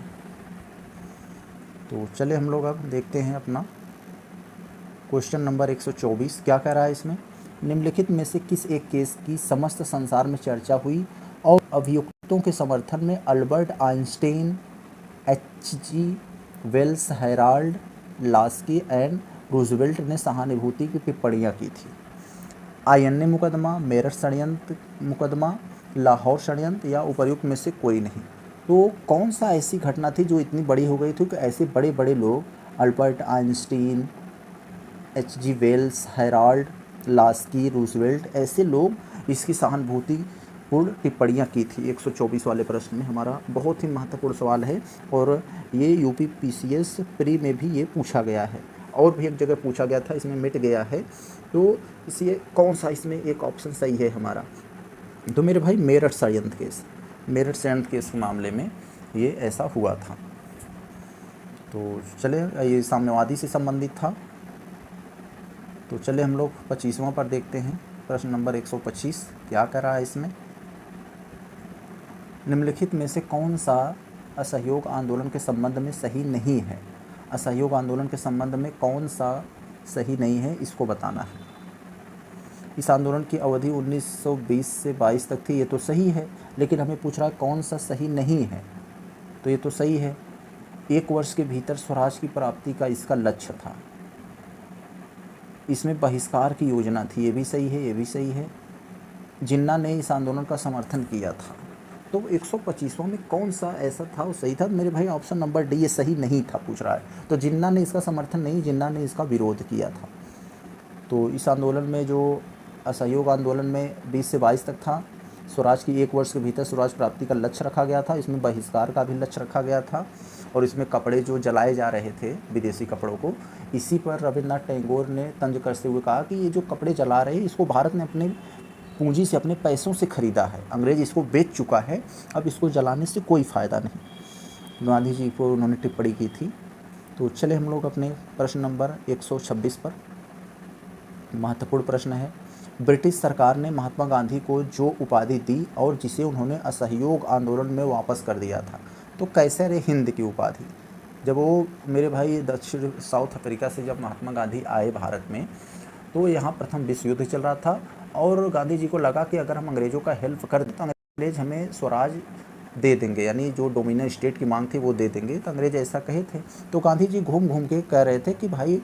तो चले हम लोग अब देखते हैं अपना क्वेश्चन नंबर 124 क्या कह रहा है इसमें। निम्नलिखित में से किस एक केस की समस्त संसार में चर्चा हुई और अभियुक्तों के समर्थन में Albert Einstein, H.G. Wells, Harold Laski and Roosevelt ने सहानुभूति की टिप्पणियाँ की थी? INA मुकदमा, मेरठ षड्यंत्र मुकदमा, लाहौर षड्यंत्र, या उपर्युक्त में से कोई नहीं? तो कौन सा ऐसी घटना थी जो इतनी बड़ी हो गई थी कि ऐसे बड़े बड़े लोग Albert Einstein, H.G. Wells, Harold Laski, Roosevelt, ऐसे लोग इसकी सहानुभूति पूर्ण टिप्पणियाँ की थी 124 वाले प्रश्न में हमारा। बहुत ही महत्वपूर्ण सवाल है और ये यूपी पीसीएस प्री में भी ये पूछा गया है और भी एक जगह पूछा गया था, इसमें मिट गया है। तो इसलिए कौन सा इसमें एक ऑप्शन सही है हमारा? तो मेरे भाई मेरठ षड्यंत्र केस, मेरठ षड्यंत्र केस के मामले में ये ऐसा हुआ था। तो चले, ये साम्यवादी से संबंधित था। तो चले हम लोग 25वां पर देखते हैं। प्रश्न नंबर 125 क्या कर रहा है इसमें? निम्नलिखित में से कौन सा असहयोग आंदोलन के संबंध में सही नहीं है? असहयोग आंदोलन के संबंध में कौन सा सही नहीं है, इसको बताना है। इस आंदोलन की अवधि 1920 से 22 तक थी, ये तो सही है, लेकिन हमें पूछ रहा है कौन सा सही नहीं है। तो ये तो सही है, 1 वर्ष के भीतर स्वराज की प्राप्ति का इसका लक्ष्य था। इसमें बहिष्कार की योजना थी, ये भी सही है, ये भी सही है। जिन्ना ने इस आंदोलन का समर्थन किया था। तो 125वां में कौन सा ऐसा था वो सही था? मेरे भाई ऑप्शन नंबर डी ये सही नहीं था पूछ रहा है। तो जिन्ना ने इसका समर्थन नहीं, जिन्ना ने इसका विरोध किया था। तो इस आंदोलन में जो असहयोग आंदोलन में 20 से 22 तक था, स्वराज की 1 वर्ष के भीतर स्वराज प्राप्ति का लक्ष्य रखा गया था। इसमें बहिष्कार का भी लक्ष्य रखा गया था और इसमें कपड़े जो जलाए जा रहे थे, विदेशी कपड़ों को, इसी पर रविन्द्रनाथ टैगोर ने तंज कसते हुए कहा कि ये जो कपड़े जला रहे हैं इसको भारत ने अपने पूंजी से, अपने पैसों से ख़रीदा है, अंग्रेज़ इसको बेच चुका है, अब इसको जलाने से कोई फ़ायदा नहीं। गांधी जी को उन्होंने टिप्पणी की थी। तो चले हम लोग अपने प्रश्न नंबर 126 पर। महत्वपूर्ण प्रश्न है, ब्रिटिश सरकार ने महात्मा गांधी को जो उपाधि दी और जिसे उन्होंने असहयोग आंदोलन में वापस कर दिया था, तो कैसर ए हिंद की उपाधि। जब वो मेरे भाई दक्षिण साउथ अफ्रीका से जब महात्मा गांधी आए भारत में, तो यहाँ प्रथम विश्व युद्ध चल रहा था और गांधी जी को लगा कि अगर हम अंग्रेज़ों का हेल्प कर दें तो अंग्रेज़ हमें स्वराज दे देंगे, यानी जो डोमिनेंट स्टेट की मांग थी वो दे देंगे। तो अंग्रेज़ ऐसा कहे थे। तो गांधी जी घूम घूम के कह रहे थे कि भाई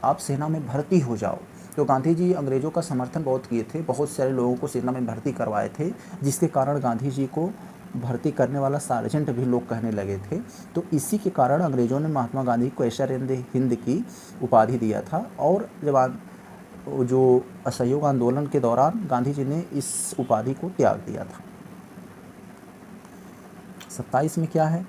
आप सेना में भर्ती हो जाओ। तो गांधी जी अंग्रेज़ों का समर्थन बहुत किए थे, बहुत सारे लोगों को सेना में भर्ती करवाए थे, जिसके कारण गांधी जी को भर्ती करने वाला सार्जेंट भी लोग कहने लगे थे। तो इसी के कारण अंग्रेज़ों ने महात्मा गांधी को कैसर ए हिंद की उपाधि दिया था। और जब जो असहयोग आंदोलन के दौरान गांधी जी ने इस उपाधि को त्याग दिया था। 27 में क्या है?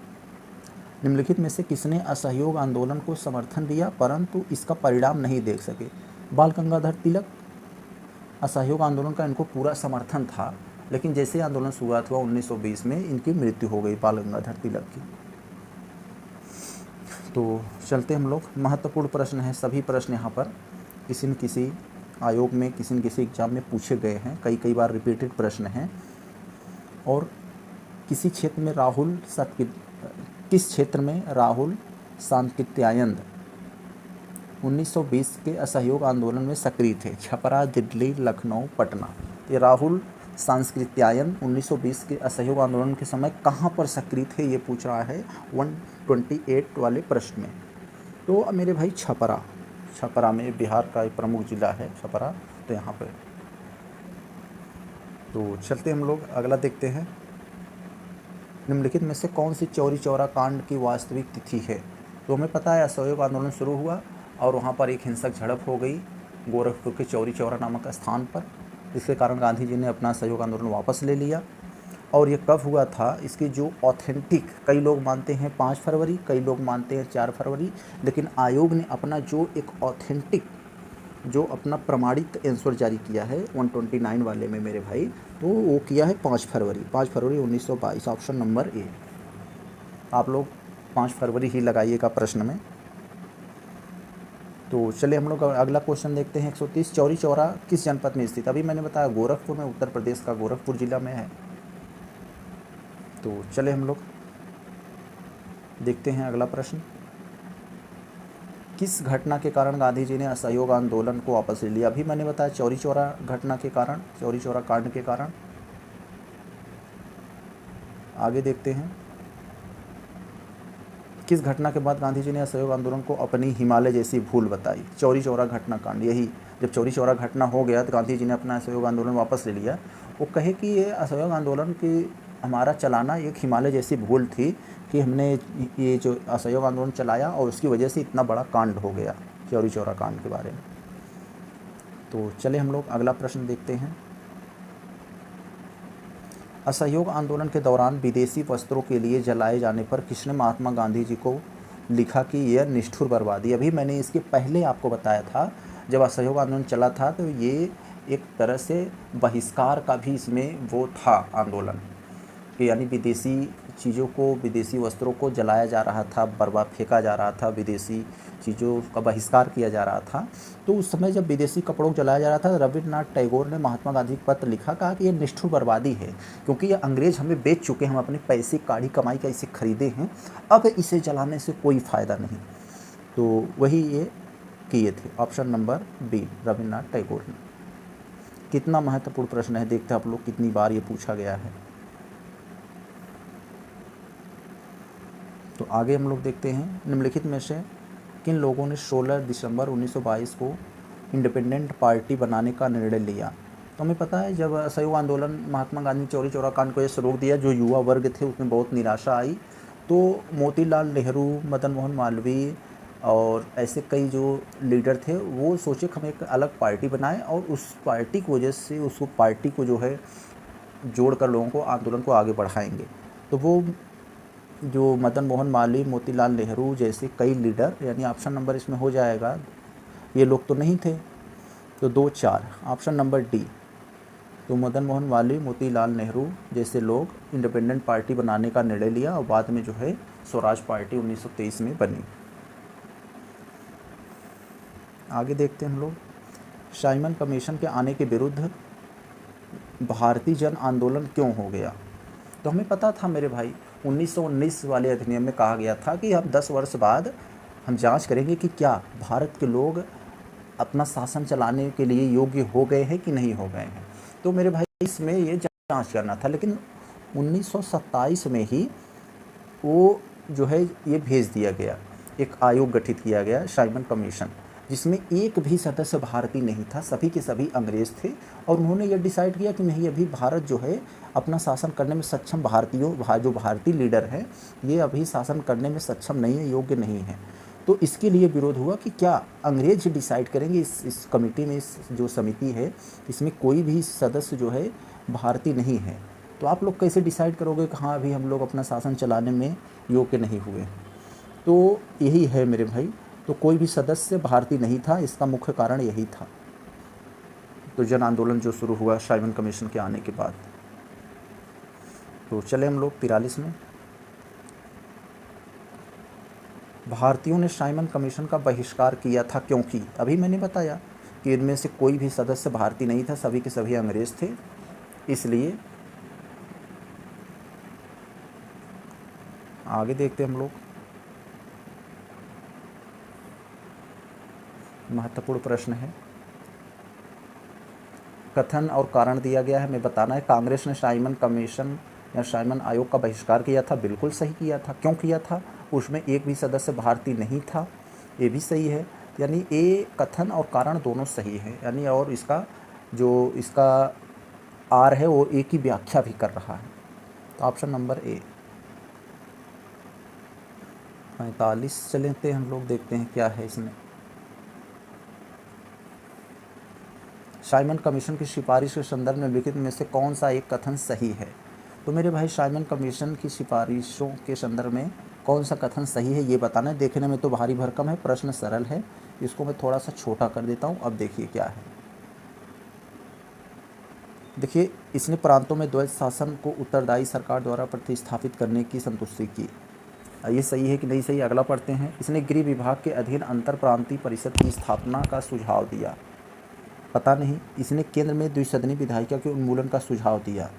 निम्नलिखित में से किसने असहयोग आंदोलन को समर्थन दिया परंतु इसका परिणाम नहीं देख सके? बाल गंगाधर तिलक। असहयोग आंदोलन का इनको पूरा समर्थन था, लेकिन जैसे आंदोलन शुरुआत हुआ 1920 में इनकी मृत्यु हो गई, बाल गंगाधर तिलक की। तो चलते हम लोग, महत्वपूर्ण प्रश्न है, सभी प्रश्न यहाँ पर किसी न किसी आयोग में, किसी न किसी एग्जाम में पूछे गए हैं, कई बार रिपीटेड प्रश्न हैं। और किसी क्षेत्र में राहुल किस क्षेत्र में राहुल सांकृत्यायन 1920 के असहयोग आंदोलन में सक्रिय थे? छपरा, दिल्ली, लखनऊ, पटना। ये राहुल सांकृत्यायन 1920 के असहयोग आंदोलन के समय कहाँ पर सक्रिय थे, ये पूछ रहा है 128 वाले प्रश्न में। तो मेरे भाई छपरा में, बिहार का एक प्रमुख जिला है छपरा, तो यहाँ पे। तो चलते हम लोग अगला देखते हैं। निम्नलिखित में से कौन सी चौरी चौरा कांड की वास्तविक तिथि है? तो हमें पता है असहयोग आंदोलन शुरू हुआ और वहाँ पर एक हिंसक झड़प हो गई गोरखपुर के चौरी चौरा नामक स्थान पर, जिसके कारण गांधी जी ने अपना असहयोग आंदोलन वापस ले लिया। और ये कब हुआ था, इसकी जो ऑथेंटिक, कई लोग मानते हैं 5 फरवरी, कई लोग मानते हैं 4 फरवरी, लेकिन आयोग ने अपना जो एक ऑथेंटिक, जो अपना प्रमाणित आंसर जारी किया है 129 वाले में मेरे भाई, तो वो किया है 5 फरवरी 1922, ऑप्शन नंबर ए। आप लोग 5 फरवरी ही लगाइएगा प्रश्न में। तो चलिए हम लोग अगला क्वेश्चन देखते हैं। 130, चौरी चौरा किस जनपद में स्थित? अभी मैंने बताया गोरखपुर में, उत्तर प्रदेश का गोरखपुर जिला में है। तो चले हम लोग देखते हैं अगला प्रश्न। किस घटना के कारण गांधी जी ने असहयोग आंदोलन को वापस ले लिया? अभी मैंने बताया चौरी चौरा घटना के कारण, चौरी चौरा कांड के कारण। आगे देखते हैं, किस घटना के बाद गांधी जी ने असहयोग आंदोलन को अपनी हिमालय जैसी भूल बताई? चौरी चौरा घटना कांड। यही जब चौरी चौरा घटना हो गया तो गांधी जी ने अपना असहयोग आंदोलन वापस ले लिया। वो कहे कि ये असहयोग आंदोलन की हमारा चलाना एक हिमालय जैसी भूल थी कि हमने ये जो असहयोग आंदोलन चलाया और उसकी वजह से इतना बड़ा कांड हो गया, चौरी चौरा कांड के बारे में। तो चले हम लोग अगला प्रश्न देखते हैं। असहयोग आंदोलन के दौरान विदेशी वस्त्रों के लिए जलाए जाने पर किसने महात्मा गांधी जी को लिखा कि यह निष्ठुर बर्बादी। अभी मैंने इसके पहले आपको बताया था, जब असहयोग आंदोलन चला था तो ये एक तरह से बहिष्कार का भी इसमें वो था आंदोलन कि यानी विदेशी चीज़ों को, विदेशी वस्त्रों को जलाया जा रहा था, बर्बाद फेंका जा रहा था, विदेशी चीज़ों का बहिष्कार किया जा रहा था। तो उस समय जब विदेशी कपड़ों को जलाया जा रहा था, रविन्द्रनाथ टैगोर ने महात्मा गांधी को पत्र लिखा, कहा कि ये निष्ठुर बर्बादी है, क्योंकि ये अंग्रेज़ हमें बेच चुके हैं, हम अपने पैसे काढ़ी कमाई का इसे खरीदे हैं, अब इसे जलाने से कोई फ़ायदा नहीं। तो वही ये किए थे। Option number B, Rabindranath Tagore ने। कितना महत्वपूर्ण प्रश्न है, देखते हैं आप लोग कितनी बार ये पूछा गया है। तो आगे हम लोग देखते हैं, निम्नलिखित में से किन लोगों ने 16 दिसंबर 1922 को इंडिपेंडेंट पार्टी बनाने का निर्णय लिया। तो हमें पता है जब असहयोग आंदोलन, महात्मा गांधी चौरी चौरा कांड को ऐसे रोक दिया, जो युवा वर्ग थे उसमें बहुत निराशा आई, तो मोतीलाल नेहरू, मदन मोहन मालवीय और ऐसे कई जो लीडर थे वो सोचे कि हम एक अलग पार्टी बनाएं और उस पार्टी की वजह से उस पार्टी को जो है जोड़कर लोगों को, आंदोलन को आगे बढ़ाएंगे। तो वो जो मदन मोहन मालवीय, मोतीलाल नेहरू जैसे कई लीडर, यानी ऑप्शन नंबर इसमें हो जाएगा, ये लोग तो नहीं थे, तो 2, 4 ऑप्शन नंबर डी। तो मदन मोहन मालवीय, मोतीलाल नेहरू जैसे लोग इंडिपेंडेंट पार्टी बनाने का निर्णय लिया और बाद में जो है स्वराज पार्टी 1923 में बनी। आगे देखते हैं हम लोग, साइमन कमीशन के आने के विरुद्ध भारतीय जन आंदोलन क्यों हो गया। तो हमें पता था मेरे भाई, 1919 वाले अधिनियम में कहा गया था कि हम 10 वर्ष बाद हम जांच करेंगे कि क्या भारत के लोग अपना शासन चलाने के लिए योग्य हो गए हैं कि नहीं हो गए हैं। तो मेरे भाई इसमें ये जांच करना था, लेकिन 1927 में ही वो जो है ये भेज दिया गया, एक आयोग गठित किया गया, साइमन कमीशन, जिसमें एक भी सदस्य भारतीय नहीं था, सभी के सभी अंग्रेज़ थे। और उन्होंने ये डिसाइड किया कि नहीं, अभी भारत जो है अपना शासन करने में सक्षम, जो भारतीय लीडर हैं ये अभी शासन करने में सक्षम नहीं है, योग्य नहीं है। तो इसके लिए विरोध हुआ कि क्या अंग्रेज डिसाइड करेंगे, इस कमेटी में, इस जो समिति है इसमें कोई भी सदस्य जो है भारतीय नहीं है, तो आप लोग कैसे डिसाइड करोगे कि हाँ अभी हम लोग अपना शासन चलाने में योग्य नहीं हुए। तो यही है मेरे भाई, तो कोई भी सदस्य भारतीय नहीं था, इसका मुख्य कारण यही था। तो जन आंदोलन जो शुरू हुआ साइमन कमीशन के आने के बाद। तो चले हम लोग 43 में, भारतीयों ने साइमन कमीशन का बहिष्कार किया था क्योंकि, अभी मैंने बताया कि इनमें से कोई भी सदस्य भारतीय नहीं था, सभी के सभी अंग्रेज थे, इसलिए। आगे देखते हैं हम लोग, महत्वपूर्ण प्रश्न है, कथन और कारण दिया गया है, हमें बताना है। कांग्रेस ने साइमन कमीशन या साइमन आयोग का बहिष्कार किया था, बिल्कुल सही किया था। क्यों किया था, उसमें एक भी सदस्य भारतीय नहीं था, ये भी सही है। यानी ए कथन और कारण दोनों सही है, यानी और इसका जो इसका आर है वो ए की व्याख्या भी कर रहा है। तो ऑप्शन नंबर ए। 45 चलते हम लोग, देखते हैं क्या है इसमें। साइमन कमीशन की सिफारिश के संदर्भ में लिखित में से कौन सा एक कथन सही है। तो मेरे भाई साइमन कमीशन की सिफारिशों के संदर्भ में कौन सा कथन सही है ये बताना है। देखने में तो भारी भरकम है, प्रश्न सरल है, इसको मैं थोड़ा सा छोटा कर देता हूँ। अब देखिए क्या है, देखिए इसने प्रांतों में द्वैत शासन को उत्तरदायी सरकार द्वारा प्रतिस्थापित करने की संतुष्टि की। ये सही है कि नहीं सही, अगला पढ़ते हैं। इसने गृह विभाग के अधीन अंतर प्रांतीय परिषद की स्थापना का सुझाव दिया, पता नहीं। इसने केंद्र में द्विसदनी विधायिका के उन्मूलन का सुझाव दिया।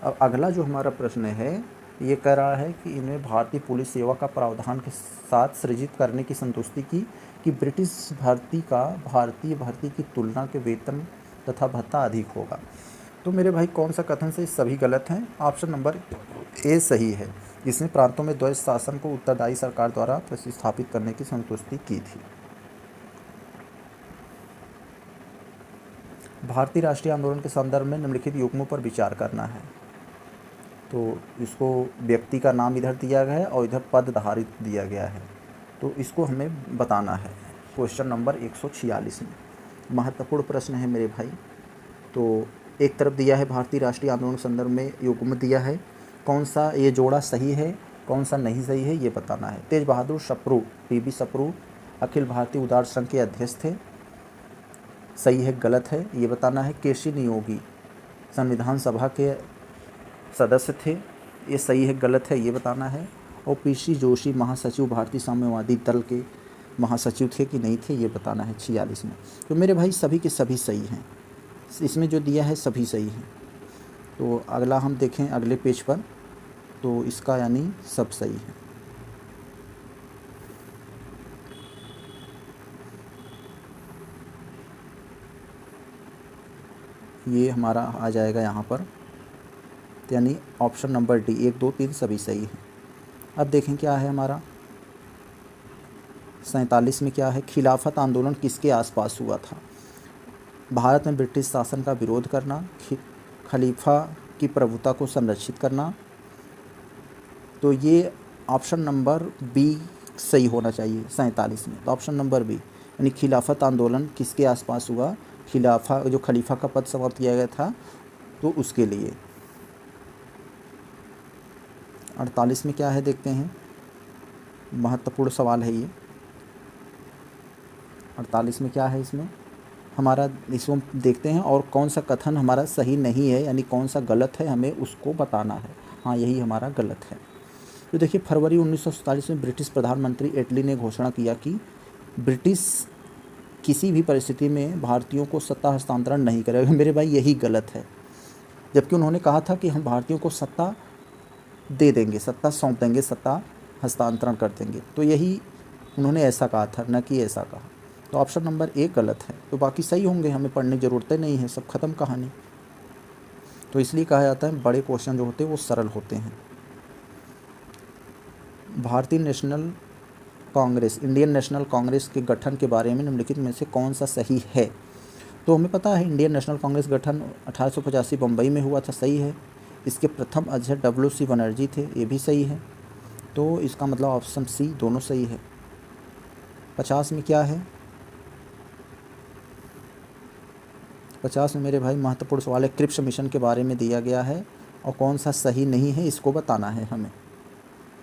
अब अगला जो हमारा प्रश्न है ये कह रहा है कि इन्हें भारतीय पुलिस सेवा का प्रावधान के साथ सृजित करने की संतुष्टि की कि ब्रिटिश भर्ती का भारतीय भर्ती की तुलना के वेतन तथा भत्ता अधिक होगा। तो मेरे भाई कौन सा कथन से सभी गलत हैं। ऑप्शन नंबर ए सही है, इसने प्रांतों में द्वैत शासन को उत्तरदायी सरकार द्वारा प्रतिस्थापित करने की संतुष्टि की थी। भारतीय राष्ट्रीय आंदोलन के संदर्भ में निम्नलिखित युग्मों पर विचार करना है। तो इसको व्यक्ति का नाम इधर दिया गया है और इधर पद धारित दिया गया है, तो इसको हमें बताना है। क्वेश्चन नंबर 146 में महत्वपूर्ण प्रश्न है मेरे भाई। तो एक तरफ दिया है भारतीय राष्ट्रीय आंदोलन के संदर्भ में युग्म दिया है, कौन सा ये जोड़ा सही है, कौन सा नहीं सही है, ये बताना है। तेज बहादुर सप्रू, पीबी सप्रू अखिल भारतीय उदार संघ के अध्यक्ष थे, सही है गलत है ये बताना है। केसी नियोगी संविधान सभा के सदस्य थे, ये सही है गलत है ये बताना है। और पीसी जोशी महासचिव भारतीय साम्यवादी दल के महासचिव थे कि नहीं थे ये बताना है 46 में। तो मेरे भाई सभी के सभी सही हैं, इसमें जो दिया है सभी सही हैं। तो अगला हम देखें अगले पेज पर, तो इसका यानी सब सही है। ये हमारा आ जाएगा यहाँ पर, तो यानी ऑप्शन नंबर डी 1 2 3 सभी सही हैं। अब देखें क्या है हमारा 47 में क्या है, खिलाफत आंदोलन किसके आसपास हुआ था। भारत में ब्रिटिश शासन का विरोध करना, खलीफा की प्रभुता को संरक्षित करना। तो ये ऑप्शन नंबर बी सही होना चाहिए 47 में। तो ऑप्शन नंबर बी यानी खिलाफत आंदोलन किसके आसपास हुआ, खिलाफा जो खलीफा का पद समाप्त किया गया था तो उसके लिए। 48 में क्या है देखते हैं, महत्वपूर्ण सवाल है ये। 48 में क्या है इसमें हमारा, इसको देखते हैं और कौन सा कथन हमारा सही नहीं है यानी कौन सा गलत है हमें उसको बताना है। हाँ यही हमारा गलत है। तो देखिए फरवरी 1947 में ब्रिटिश प्रधानमंत्री एटली ने घोषणा किया कि ब्रिटिश किसी भी परिस्थिति में भारतीयों को सत्ता हस्तांतरण नहीं करेगा। मेरे भाई यही गलत है, जबकि उन्होंने कहा था कि हम भारतीयों को सत्ता दे देंगे, सत्ता सौंप देंगे, सत्ता हस्तांतरण कर देंगे। तो यही उन्होंने ऐसा कहा था, न कि ऐसा कहा। तो ऑप्शन नंबर ए गलत है। तो बाकी सही होंगे, हमें पढ़ने की ज़रूरत नहीं है, सब खत्म कहानी। तो इसलिए कहा जाता है बड़े क्वेश्चन जो होते हैं वो सरल होते हैं। भारतीय national Congress, Indian national Congress के गठन के बारे में निम्नलिखित में से कौन सा सही है। तो हमें पता है इंडियन नेशनल कांग्रेस गठन 1885 बम्बई में हुआ था, सही है। इसके प्रथम अध्यक्ष WC बनर्जी थे, ये भी सही है। तो इसका मतलब ऑप्शन सी दोनों सही है। 50 में क्या है, 50 में मेरे भाई महत्वपूर्ण सवाल है, क्रिप्स मिशन के बारे में दिया गया है और कौन सा सही नहीं है इसको बताना है हमें।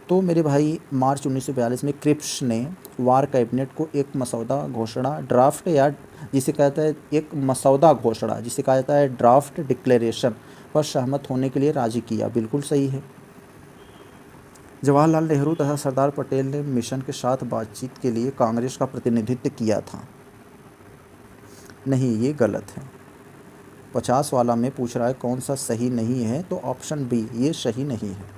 तो मेरे भाई मार्च 1942 में क्रिप्स ने वार कैबिनेट को एक मसौदा घोषणा ड्राफ्ट, या जिसे कहता है एक मसौदा घोषणा जिसे कहा जाता है ड्राफ्ट डिक्लेरेशन पर सहमत होने के लिए राजी किया, बिल्कुल सही है। जवाहरलाल नेहरू तथा सरदार पटेल ने मिशन के साथ बातचीत के लिए कांग्रेस का प्रतिनिधित्व किया था, नहीं ये गलत है। 50 वाला में पूछ रहा है कौन सा सही नहीं है, तो ऑप्शन बी ये सही नहीं है।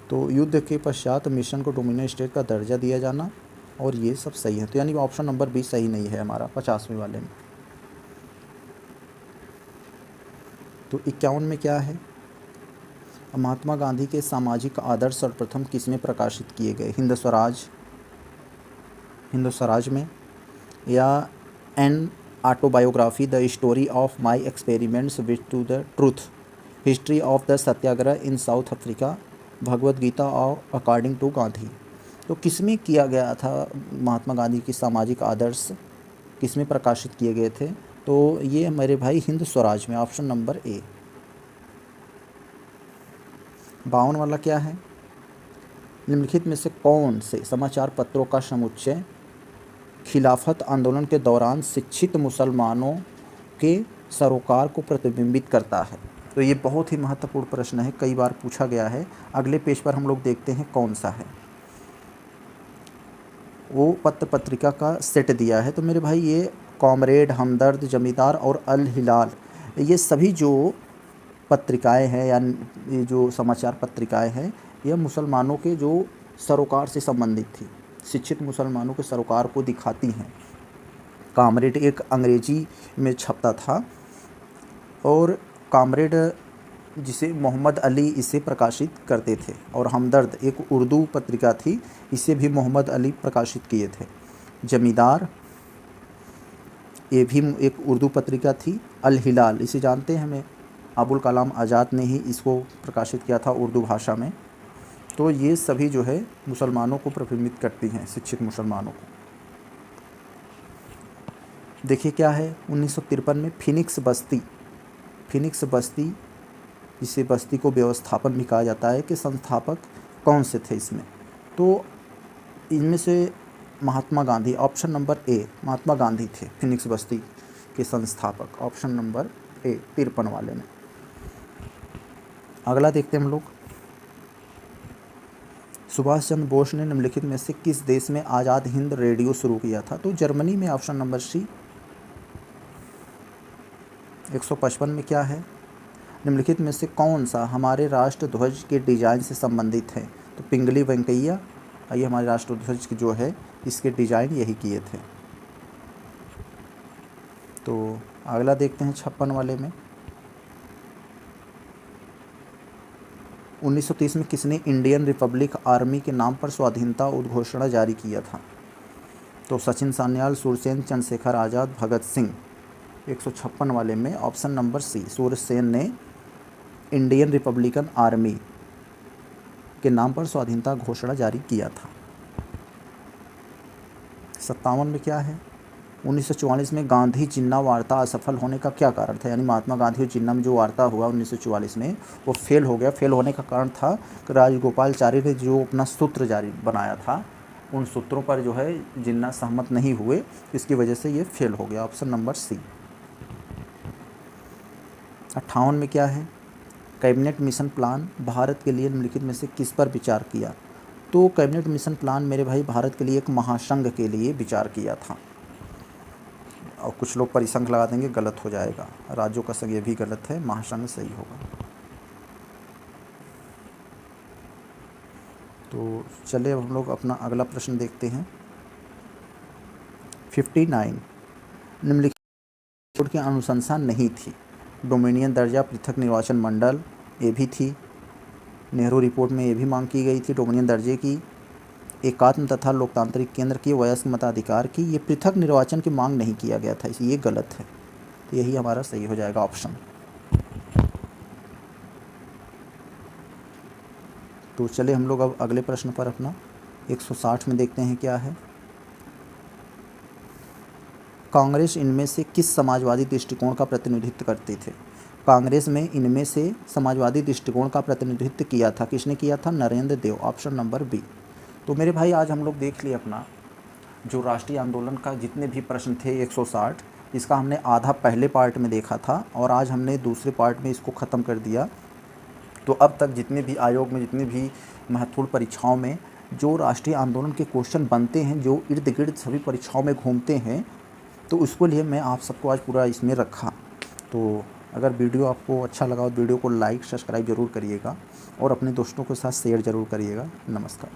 तो युद्ध के पश्चात मिशन को डोमिनेट स्टेट का दर्जा दिया जाना, और ये सब सही है। तो यानी ऑप्शन नंबर बी सही नहीं है हमारा 50वें वाले में। तो 51 में क्या है, महात्मा गांधी के सामाजिक आदर्श सर्वप्रथम किस में प्रकाशित किए गए, हिंद स्वराज में, या an autobiography the story of my experiments with to the truth, history of the Satyagraha in South Africa, Bhagavad Gita और अकॉर्डिंग टू गांधी। तो किस में किया गया था, महात्मा गांधी की सामाजिक आदर्श किस में प्रकाशित किए गए थे। तो ये मेरे भाई हिंद स्वराज में, ऑप्शन नंबर ए। 52 वाला क्या है, निम्नलिखित में से कौन से समाचार पत्रों का समुच्चय खिलाफत आंदोलन के दौरान शिक्षित मुसलमानों के सरोकार को प्रतिबिंबित करता है। तो ये बहुत ही महत्वपूर्ण प्रश्न है, कई बार पूछा गया है। अगले पेज पर हम लोग देखते हैं कौन सा है। वो पत्र पत्रिका का सेट दिया है। तो मेरे भाई ये कॉमरेड, हमदर्द, जमींदार और अल हिलाल, ये सभी जो पत्रिकाएं हैं या ये जो समाचार पत्रिकाएं हैं, ये मुसलमानों के जो सरोकार से संबंधित थी, शिक्षित मुसलमानों के सरोकार को दिखाती हैं। कॉमरेड एक अंग्रेजी में छपता था और कॉमरेड जिसे मोहम्मद अली इसे प्रकाशित करते थे, और हमदर्द एक उर्दू पत्रिका थी, इसे भी मोहम्मद अली प्रकाशित किए थे। जमींदार ये भी एक उर्दू पत्रिका थी। अल हिलाल इसे जानते हैं, हमें अबुल कलाम आज़ाद ने ही इसको प्रकाशित किया था उर्दू भाषा में। तो ये सभी जो है मुसलमानों को प्रतिबिंबित करती हैं, शिक्षित मुसलमानों को। देखिए क्या है 1953 में फिनिक्स बस्ती फिनिक्स बस्ती, जिसे बस्ती को व्यवस्थापन भी कहा जाता है, के संस्थापक कौन से थे इसमें? तो इनमें से Mahatma Gandhi, option number A, Mahatma Gandhi थे फिनिक्स बस्ती के संस्थापक, ऑप्शन नंबर ए 53 वाले में। अगला देखते हैं हम लोग। सुभाष चंद्र बोस ने निम्नलिखित में से किस देश में आज़ाद हिंद रेडियो शुरू किया था? तो जर्मनी में, ऑप्शन नंबर सी। 155 में क्या है? निम्नलिखित में से कौन सा हमारे राष्ट्रध्वज के डिजाइन से संबंधित है? तो पिंगली वेंकैया, ये हमारे राष्ट्रध्वज की जो है इसके डिजाइन यही किए थे। तो अगला देखते हैं 56 वाले में। 1930 में किसने इंडियन रिपब्लिक आर्मी के नाम पर स्वाधीनता उद्घोषणा जारी किया था? तो सचिन सान्याल, सूरसेन, चंद्रशेखर आज़ाद, भगत सिंह। 156 वाले में ऑप्शन नंबर सी, सूरसेन ने इंडियन रिपब्लिकन आर्मी के नाम पर स्वाधीनता घोषणा जारी किया था। 57 में क्या है? 1944 में गांधी जिन्ना वार्ता असफल होने का क्या कारण था? यानी महात्मा गांधी और जिन्ना में जो वार्ता हुआ 1944 में वो फेल हो गया। फेल होने का कारण था कि राजगोपालचारी ने जो अपना सूत्र जारी बनाया था, उन सूत्रों पर जो है जिन्ना सहमत नहीं हुए, इसकी वजह से ये फेल हो गया। ऑप्शन नंबर सी। 58 में क्या है? कैबिनेट मिशन प्लान भारत के लिए निम्नलिखित में से किस पर विचार किया? तो कैबिनेट मिशन प्लान मेरे भाई भारत के लिए एक महासंघ के लिए विचार किया था। और कुछ लोग परिसंघ लगा देंगे, गलत हो जाएगा। राज्यों का संघ ये भी गलत है, महासंघ सही होगा। तो चलिए अब हम लोग अपना अगला प्रश्न देखते हैं। 59 निम्नलिखित रिपोर्ट की अनुशंसा नहीं थी? डोमिनियन दर्जा, पृथक निर्वाचन मंडल, ये भी थी। नेहरू रिपोर्ट में ये भी मांग की गई थी डोमिनियन दर्जे की। एकात्म तथा लोकतांत्रिक केंद्र की, वयस्क मताधिकार की। ये पृथक निर्वाचन की मांग नहीं किया गया था, ये गलत है। तो यही हमारा सही हो जाएगा ऑप्शन। तो चलिए हम लोग अब अगले प्रश्न पर अपना 160 में देखते हैं क्या है। कांग्रेस इनमें से किस समाजवादी दृष्टिकोण का प्रतिनिधित्व करते थे? कांग्रेस में इनमें से समाजवादी दृष्टिकोण का प्रतिनिधित्व किया था, किसने किया था? नरेंद्र देव, ऑप्शन नंबर बी। तो मेरे भाई आज हम लोग देख लिए अपना जो राष्ट्रीय आंदोलन का जितने भी प्रश्न थे 160, इसका हमने आधा पहले पार्ट में देखा था और आज हमने दूसरे पार्ट में इसको ख़त्म कर दिया। तो अब तक जितने भी आयोग में, जितने भी महत्वपूर्ण परीक्षाओं में जो राष्ट्रीय आंदोलन के क्वेश्चन बनते हैं, जो इर्द गिर्द सभी परीक्षाओं में घूमते हैं, तो उसको लिए मैं आप सबको आज पूरा इसमें रखा। तो अगर वीडियो आपको अच्छा लगा तो वीडियो को लाइक, सब्सक्राइब ज़रूर करिएगा और अपने दोस्तों के साथ शेयर ज़रूर करिएगा। नमस्कार।